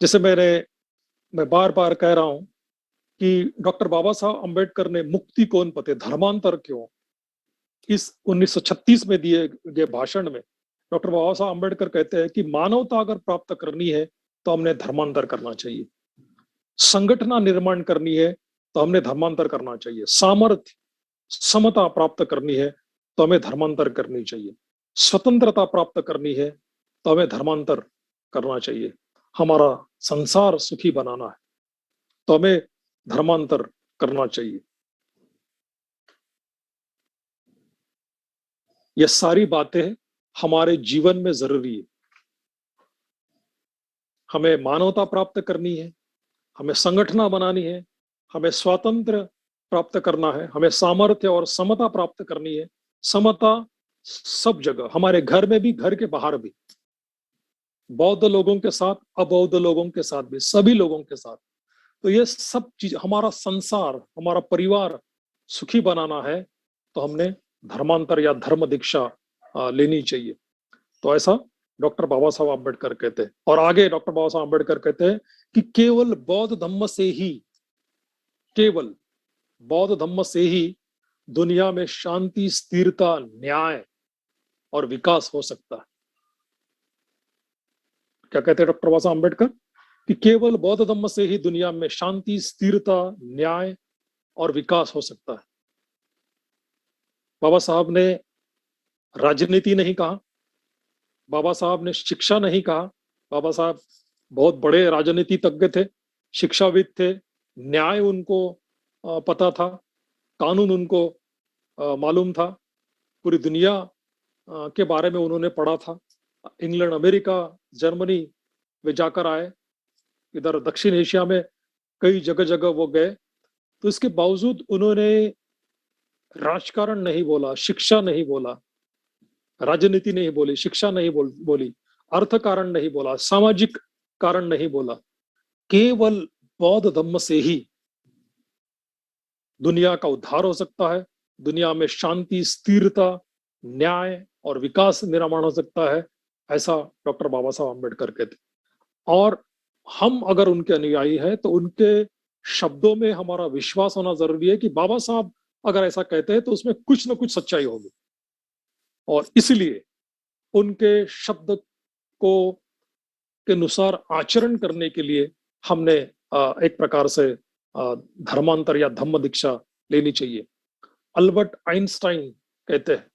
जैसे मैं बार बार कह रहा हूं कि डॉक्टर बाबा साहब अंबेडकर ने मुक्ति कौन पते, धर्मांतर क्यों, इस 1936 में दिए गए भाषण में डॉक्टर बाबा साहब अंबेडकर कहते हैं कि मानवता अगर प्राप्त करनी है तो हमने धर्मांतर करना चाहिए, संगठना निर्माण करनी है तो हमने धर्मांतर करना चाहिए, सामर्थ्य समता प्राप्त करनी है तो हमें धर्मांतर करनी चाहिए, स्वतंत्रता प्राप्त करनी है तो हमें धर्मांतर करना चाहिए, हमारा संसार सुखी बनाना है तो हमें धर्मांतर करना चाहिए। ये सारी बातें हमारे जीवन में जरूरी है। हमें मानवता प्राप्त करनी है, हमें संगठना बनानी है, हमें स्वातंत्र प्राप्त करना है, हमें सामर्थ्य और समता प्राप्त करनी है। समता सब जगह, हमारे घर में भी, घर के बाहर भी, बौद्ध लोगों के साथ, अबौद्ध लोगों के साथ भी, सभी लोगों के साथ। तो ये सब चीज, हमारा संसार, हमारा परिवार सुखी बनाना है तो हमने धर्मांतर या धर्म दीक्षा लेनी चाहिए। तो ऐसा डॉक्टर बाबा साहब अम्बेडकर कहते हैं। और आगे डॉक्टर बाबा साहब अम्बेडकर कहते हैं कि केवल बौद्ध धम्म से ही, केवल बौद्ध धम्म से ही दुनिया में शांति, स्थिरता, न्याय और विकास हो सकता है। क्या कहते हैं डॉक्टर बाबा साहब अम्बेडकर? कि केवल बौद्ध धम्म से ही दुनिया में शांति, स्थिरता, न्याय और विकास हो सकता है। बाबा साहब ने राजनीति नहीं कहा, बाबा साहब ने शिक्षा नहीं कहा। बाबा साहब बहुत बड़े राजनीतिज्ञ थे, शिक्षाविद थे, न्याय उनको पता था, कानून उनको मालूम था, पूरी दुनिया के बारे में उन्होंने पढ़ा था। इंग्लैंड, अमेरिका, जर्मनी वे जाकर आए, इधर दक्षिण एशिया में कई जगह जगह वो गए। तो इसके बावजूद उन्होंने राजकारण नहीं बोला, शिक्षा नहीं बोला, राजनीति नहीं बोली, शिक्षा नहीं बोली, अर्थ कारण नहीं बोला, सामाजिक कारण नहीं बोला। केवल बौद्ध धम्म से ही दुनिया का उद्धार हो सकता है, दुनिया में शांति, स्थिरता, न्याय और विकास निर्माण हो सकता है, ऐसा डॉक्टर बाबा साहब अम्बेडकर कहते। और हम अगर उनके अनुयायी हैं तो उनके शब्दों में हमारा विश्वास होना जरूरी है कि बाबा साहब अगर ऐसा कहते हैं तो उसमें कुछ ना कुछ सच्चाई होगी। और इसलिए उनके शब्द को के अनुसार आचरण करने के लिए हमने एक प्रकार से धर्मांतर या धम्म दीक्षा लेनी चाहिए। अल्बर्ट आइंस्टाइन कहते हैं,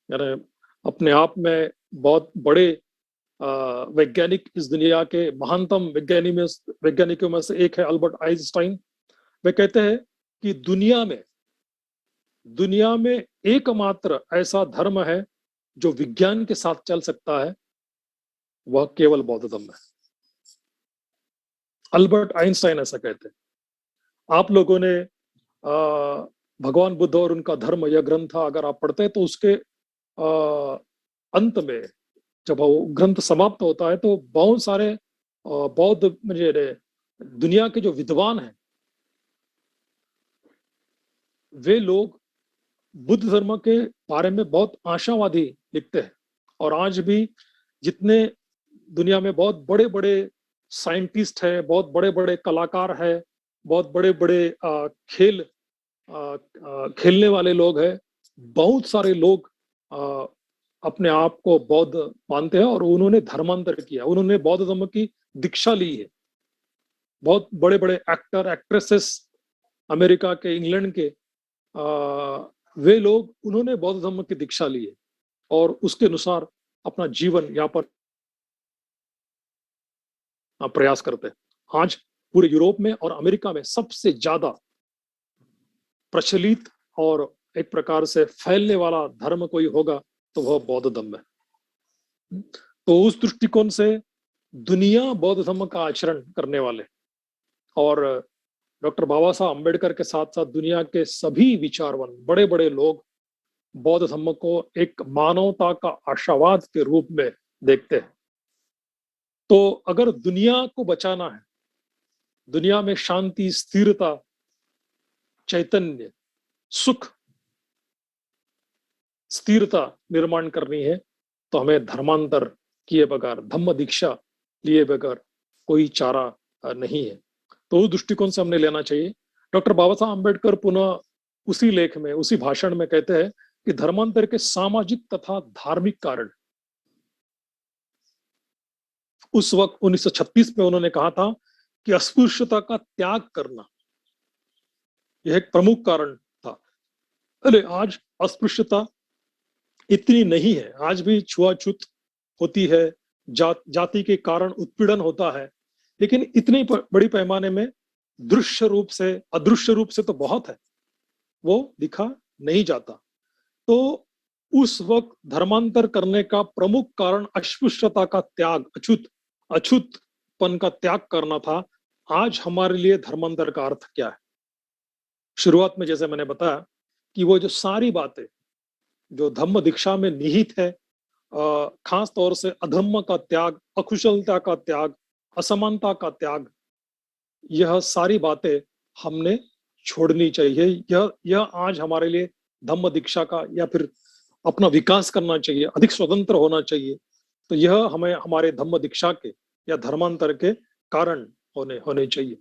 यानी अपने आप में बहुत बड़े वैज्ञानिक, इस दुनिया के महानतम वैज्ञानिकों में से एक है अल्बर्ट आइंस्टाइन। वे कहते हैं कि दुनिया में एकमात्र ऐसा धर्म है जो विज्ञान के साथ चल सकता है, वह केवल बौद्ध धर्म है। अल्बर्ट आइंस्टाइन ऐसा कहते हैं। आप लोगों ने भगवान बुद्ध और उनका धर्म, यह ग्रंथ था, अगर आप पढ़ते हैं तो उसके अंत में जब वो ग्रंथ समाप्त होता है तो बहुत सारे बौद्ध मुझे दुनिया के जो विद्वान हैं वे लोग बुद्ध धर्म के बारे में बहुत आशावादी लिखते हैं। और आज भी जितने दुनिया में बहुत बड़े बड़े साइंटिस्ट हैं, बहुत बड़े बड़े कलाकार हैं, बहुत बड़े बड़े खेलने वाले लोग हैं, बहुत सारे लोग अपने आप को बौद्ध मानते हैं और उन्होंने धर्मांतर किया, उन्होंने बौद्ध धर्म की दीक्षा ली है। बहुत बड़े बड़े एक्टर, एक्ट्रेसेस अमेरिका के, इंग्लैंड के, वे लोग, उन्होंने बौद्ध धर्म की दीक्षा ली है और उसके अनुसार अपना जीवन यापन प्रयास करते हैं। आज पूरे यूरोप में और अमेरिका में सबसे ज्यादा प्रचलित और एक प्रकार से फैलने वाला धर्म कोई होगा तो वह बौद्ध धर्म है। तो उस दृष्टिकोण से दुनिया बौद्ध धर्म का आचरण करने वाले और डॉक्टर बाबा साहब अम्बेडकर के साथ साथ दुनिया के सभी विचारवान बड़े बड़े लोग बौद्ध धर्म को एक मानवता का आशावाद के रूप में देखते हैं। तो अगर दुनिया को बचाना है, दुनिया में शांति, स्थिरता, चैतन्य, सुख, स्थिरता निर्माण करनी है तो हमें धर्मांतर किए बगैर, धम्म दीक्षा लिए बगैर कोई चारा नहीं है। तो उस दृष्टिकोण से हमने लेना चाहिए। डॉक्टर बाबा साहब अम्बेडकर पुनः उसी लेख में, उसी भाषण में कहते हैं कि धर्मांतर के सामाजिक तथा धार्मिक कारण, उस वक्त 1936 में उन्होंने कहा था कि अस्पृश्यता का त्याग करना यह एक प्रमुख कारण था। अरे आज अस्पृश्यता इतनी नहीं है, आज भी छुआछूत होती है, जाति के कारण उत्पीड़न होता है, लेकिन इतनी बड़ी पैमाने में दृश्य रूप से, अदृश्य रूप से तो बहुत है, वो दिखा नहीं जाता। तो उस वक्त धर्मांतर करने का प्रमुख कारण अस्पृश्यता का त्याग, अछूतपन का त्याग करना था। आज हमारे लिए धर्मांतर का अर्थ क्या है? शुरुआत में जैसे मैंने बताया कि वो जो सारी बातें जो धम्म दीक्षा में निहित है, खास तौर से अधम्म का त्याग, अकुशलता का त्याग, असमानता का त्याग, यह सारी बातें हमने छोड़नी चाहिए। यह आज हमारे लिए धम्म दीक्षा का, या फिर अपना विकास करना चाहिए, अधिक स्वतंत्र होना चाहिए। तो यह हमें हमारे धम्म दीक्षा के या धर्मांतर के कारण होने चाहिए।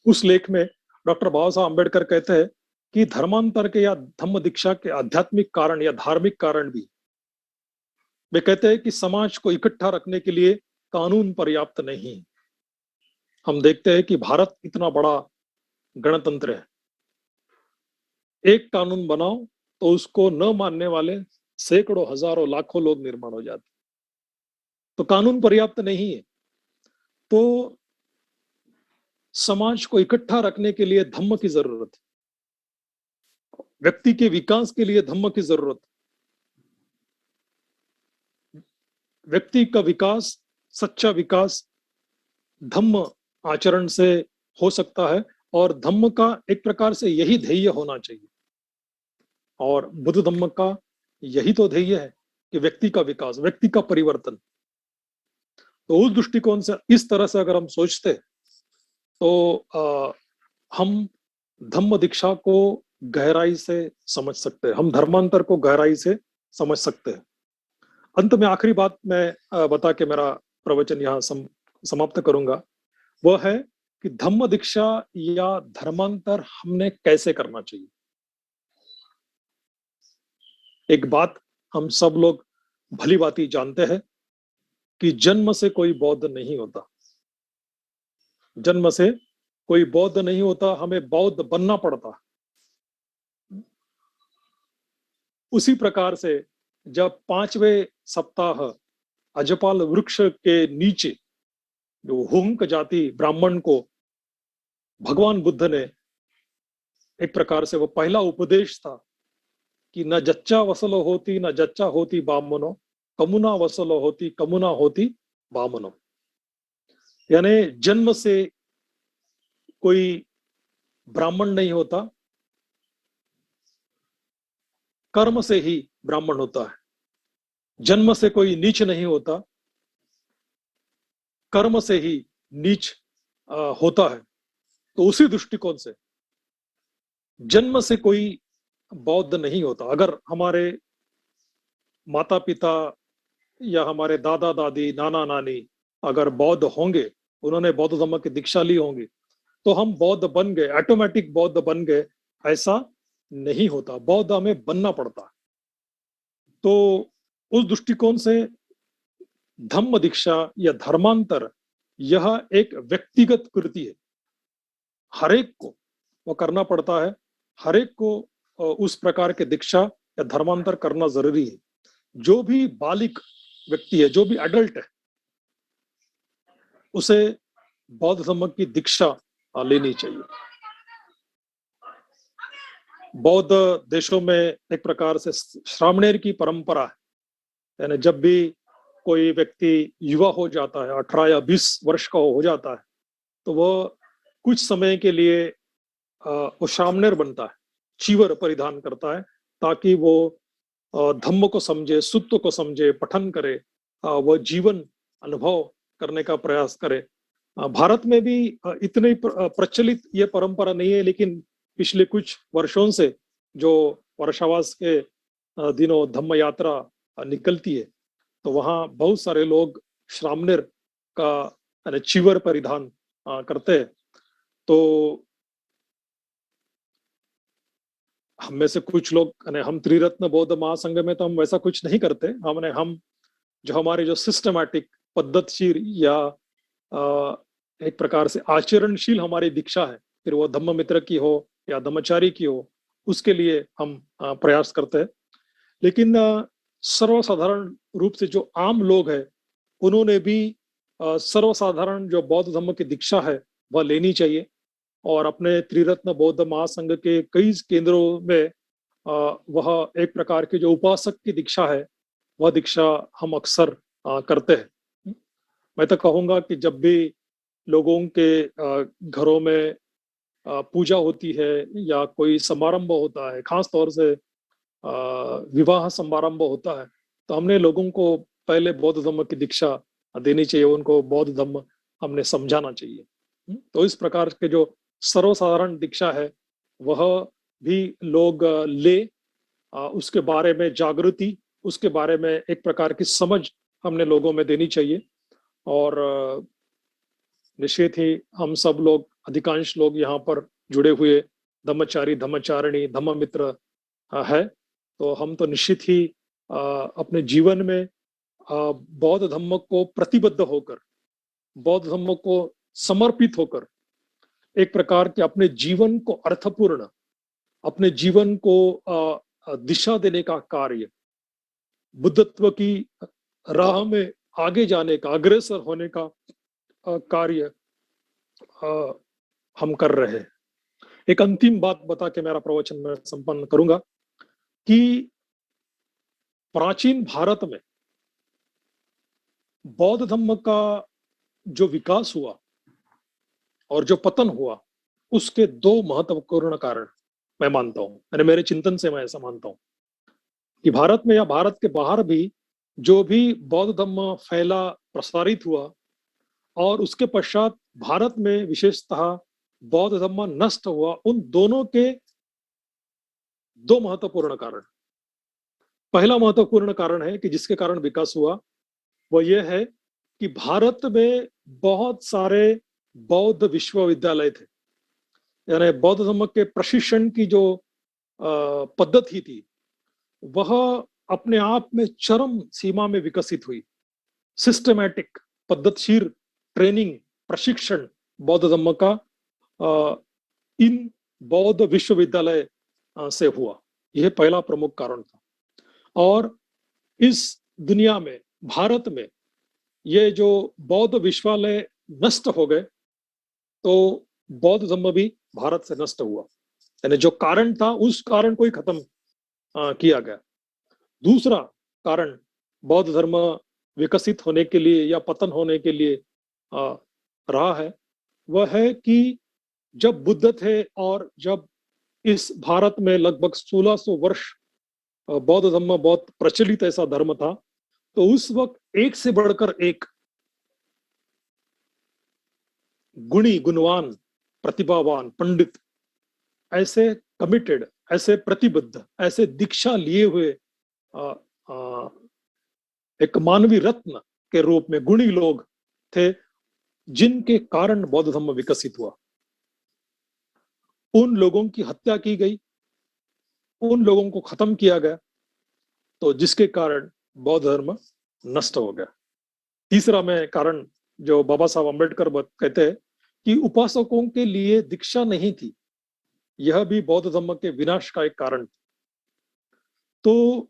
उस लेख में डॉक्टर बाबा साहब अम्बेडकर कहते हैं कि धर्मांतर के या धम्म दीक्षा के आध्यात्मिक कारण या धार्मिक कारण भी। वे कहते हैं कि समाज को इकट्ठा रखने के लिए कानून पर्याप्त नहीं। हम देखते हैं कि भारत इतना बड़ा गणतंत्र है, एक कानून बनाओ तो उसको न मानने वाले सैकड़ों, हजारों, लाखों लोग निर्माण हो जाते। तो कानून पर्याप्त नहीं है। तो समाज को इकट्ठा रखने के लिए धम्म की जरूरत है, व्यक्ति के विकास के लिए धम्म की जरूरत है। व्यक्ति का विकास, सच्चा विकास धम्म आचरण से हो सकता है और धम्म का एक प्रकार से यही ध्येय होना चाहिए। और बुद्ध धम्म का यही तो ध्येय है कि व्यक्ति का विकास, व्यक्ति का परिवर्तन। तो उस दृष्टिकोण से, इस तरह से अगर हम सोचते तो हम धम्म दीक्षा को गहराई से समझ सकते हैं, हम धर्मांतर को गहराई से समझ सकते हैं। अंत में आखिरी बात मैं बता के मेरा प्रवचन यहाँ समाप्त करूंगा। वह है कि धम्म दीक्षा या धर्मांतर हमने कैसे करना चाहिए। एक बात हम सब लोग भली भांति जानते हैं कि जन्म से कोई बौद्ध नहीं होता, जन्म से कोई बौद्ध नहीं होता, हमें बौद्ध बनना पड़ता। उसी प्रकार से जब 5वें सप्ताह अजपाल वृक्ष के नीचे जो हुंक जाति ब्राह्मण को भगवान बुद्ध ने एक प्रकार से वो पहला उपदेश था कि न जच्चा वसलो होती न जच्चा होती बामनो, कमुना वसलो होती कमुना होती बामनो। यानी जन्म से कोई ब्राह्मण नहीं होता, कर्म से ही ब्राह्मण होता है। जन्म से कोई नीच नहीं होता, कर्म से ही नीच होता है। तो उसी दृष्टिकोण से जन्म से कोई बौद्ध नहीं होता। अगर हमारे माता पिता या हमारे दादा दादी नाना नानी अगर बौद्ध होंगे, उन्होंने बौद्ध धर्म की दीक्षा ली होंगी, तो हम बौद्ध बन गए, ऑटोमेटिक बौद्ध बन गए, ऐसा नहीं होता। बौद्ध हमें बनना पड़ता। तो उस दृष्टिकोण से धम्म दीक्षा या धर्मांतर यह एक व्यक्तिगत कृति है। हरेक को वो करना पड़ता है, हरेक को उस प्रकार के दीक्षा या धर्मांतर करना जरूरी है। जो भी बालिक व्यक्ति है, जो भी एडल्ट है, उसे बौद्ध धर्म की दीक्षा लेनी चाहिए। बौद्ध देशों में एक प्रकार से श्रामणेर की परंपरा है। यानी जब भी कोई व्यक्ति युवा हो जाता है, 18 या 20 वर्ष का हो जाता है, तो वह कुछ समय के लिए वो श्रामणेर बनता है, चीवर परिधान करता है, ताकि वो धम्म को समझे, सुत्त को समझे, पठन करे, वह जीवन अनुभव करने का प्रयास करे। भारत में भी इतनी प्रचलित ये परंपरा नहीं है, लेकिन पिछले कुछ वर्षों से जो वर्षावास के दिनों धम्म यात्रा निकलती है, तो वहाँ बहुत सारे लोग श्रामणेर का चीवर परिधान करते हैं। तो हम में से कुछ लोग, हम त्रिरत्न बौद्ध महासंघ में तो हम वैसा कुछ नहीं करते। हम जो हमारे जो सिस्टमैटिक पद्धतिशील या एक प्रकार से आचरणशील हमारी दीक्षा है, फिर वो धम्म मित्र की हो या धम्मचारी की हो, उसके लिए हम प्रयास करते हैं। लेकिन सर्वसाधारण रूप से जो आम लोग हैं, उन्होंने भी सर्वसाधारण जो बौद्ध धर्म की दीक्षा है वह लेनी चाहिए। और अपने त्रिरत्न बौद्ध महासंघ के कई केंद्रों में वह एक प्रकार की जो उपासक की दीक्षा है, वह दीक्षा हम अक्सर करते हैं। मैं तो कहूँगा कि जब भी लोगों के घरों में पूजा होती है या कोई समारंभ होता है, खास तौर से विवाह समारंभ होता है, तो हमने लोगों को पहले बौद्ध धर्म की दीक्षा देनी चाहिए, उनको बौद्ध धर्म हमने समझाना चाहिए। तो इस प्रकार के जो सर्वसाधारण दीक्षा है वह भी लोग ले, उसके बारे में जागृति, उसके बारे में एक प्रकार की समझ हमने लोगों में देनी चाहिए। और निश्चित ही हम सब लोग, अधिकांश लोग यहाँ पर जुड़े हुए धम्मचारी, धम्मचारिणी, धम्म मित्र है, तो हम तो निश्चित ही अपने जीवन में बौद्ध धम्म को प्रतिबद्ध होकर, बौद्ध धम्म को समर्पित होकर एक प्रकार के अपने जीवन को अर्थपूर्ण, अपने जीवन को दिशा देने का कार्य, बुद्धत्व की राह में आगे जाने का, अग्रसर होने का कार्य हम कर रहे हैं। एक अंतिम बात बता के मेरा प्रवचन में संपन्न करूंगा कि प्राचीन भारत में बौद्ध धर्म का जो विकास हुआ और जो पतन हुआ, उसके दो महत्वपूर्ण कारण मैं मानता हूं, यानी मेरे चिंतन से मैं ऐसा मानता हूं कि भारत में या भारत के बाहर भी जो भी बौद्ध धर्म फैला, प्रसारित हुआ, और उसके पश्चात भारत में विशेषतः बौद्ध धर्म नष्ट हुआ, उन दोनों के दो महत्वपूर्ण कारण। पहला महत्वपूर्ण कारण है कि जिसके कारण विकास हुआ वो ये है कि भारत में बहुत सारे बौद्ध विश्वविद्यालय थे। यानी बौद्ध धर्म के प्रशिक्षण की जो पद्धति थी वह अपने आप में चरम सीमा में विकसित हुई। सिस्टमैटिक पद्धतिशील ट्रेनिंग प्रशिक्षण बौद्ध धर्म का इन बौद्ध विश्वविद्यालय से हुआ। यह पहला प्रमुख कारण था। और इस दुनिया में भारत में ये जो बौद्ध विश्वविद्यालय नष्ट हो गए तो बौद्ध धर्म भी भारत से नष्ट हुआ। यानी जो कारण था उस कारण को ही खत्म किया गया। दूसरा कारण बौद्ध धर्म विकसित होने के लिए या पतन होने के लिए रहा है वह है कि जब बुद्ध थे और जब इस भारत में लगभग 1600 वर्ष बौद्ध धर्म बहुत प्रचलित ऐसा धर्म था, तो उस वक्त एक से बढ़कर एक गुणी गुणवान प्रतिभावान पंडित ऐसे कमिटेड, ऐसे प्रतिबद्ध, ऐसे दीक्षा लिए हुए एक मानवीय रत्न के रूप में गुणी लोग थे जिनके कारण बौद्ध धर्म विकसित हुआ। उन लोगों की हत्या की गई, उन लोगों को खत्म किया गया, तो जिसके कारण बौद्ध धर्म नष्ट हो गया। तीसरा में कारण जो बाबा साहब अम्बेडकर कहते हैं कि उपासकों के लिए दीक्षा नहीं थी, यह भी बौद्ध धर्म के विनाश का एक कारण। तो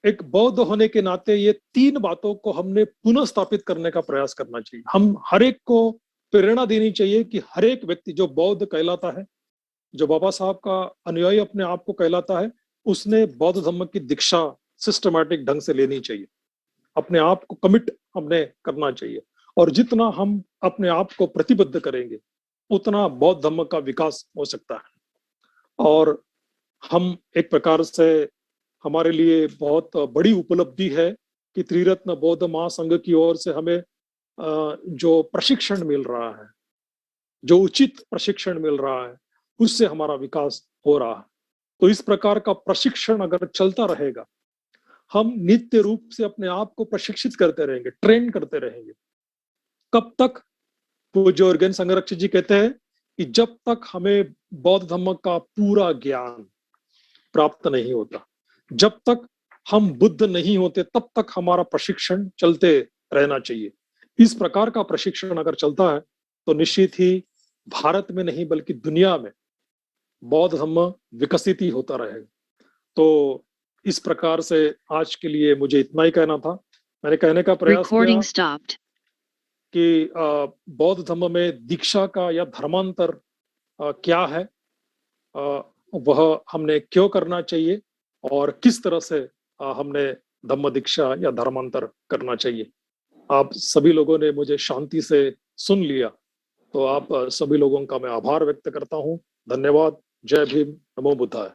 एक बौद्ध होने के नाते ये तीन बातों को हमने पुनः स्थापित करने का प्रयास करना चाहिए। हम हर एक को प्रेरणा देनी चाहिए कि हर एक व्यक्ति जो बौद्ध कहलाता है, जो बाबा साहब का अनुयायी अपने आप को कहलाता है, उसने बौद्ध धर्म की दीक्षा सिस्टमैटिक ढंग से लेनी चाहिए। अपने आप को कमिट हमने करना चाहिए और जितना हम अपने आप को प्रतिबद्ध करेंगे उतना बौद्ध धर्म का विकास हो सकता है। और हम एक प्रकार से हमारे लिए बहुत बड़ी उपलब्धि है कि त्रिरत्न बौद्ध महासंघ की ओर से हमें जो प्रशिक्षण मिल रहा है, जो उचित प्रशिक्षण मिल रहा है, उससे हमारा विकास हो रहा है। तो इस प्रकार का प्रशिक्षण अगर चलता रहेगा, हम नित्य रूप से अपने आप को प्रशिक्षित करते रहेंगे, ट्रेन करते रहेंगे। कब तक? पूज्य और ज्ञान संरक्षक जी कहते हैं कि जब तक हमें बौद्ध धर्म का पूरा ज्ञान प्राप्त नहीं होता, जब तक हम बुद्ध नहीं होते, तब तक हमारा प्रशिक्षण चलते रहना चाहिए। इस प्रकार का प्रशिक्षण अगर चलता है तो निश्चित ही भारत में नहीं बल्कि दुनिया में बौद्ध धर्म विकसित ही होता रहेगा। तो इस प्रकार से आज के लिए मुझे इतना ही कहना था। मैंने कहने का प्रयास किया कि बौद्ध धर्म में दीक्षा का या धर्मांतर क्या है, वह हमने क्यों करना चाहिए और किस तरह से हमने धम्म दीक्षा या धर्मांतर करना चाहिए। आप सभी लोगों ने मुझे शांति से सुन लिया, तो आप सभी लोगों का मैं आभार व्यक्त करता हूँ। धन्यवाद। जय भीम, नमो बुद्धाय।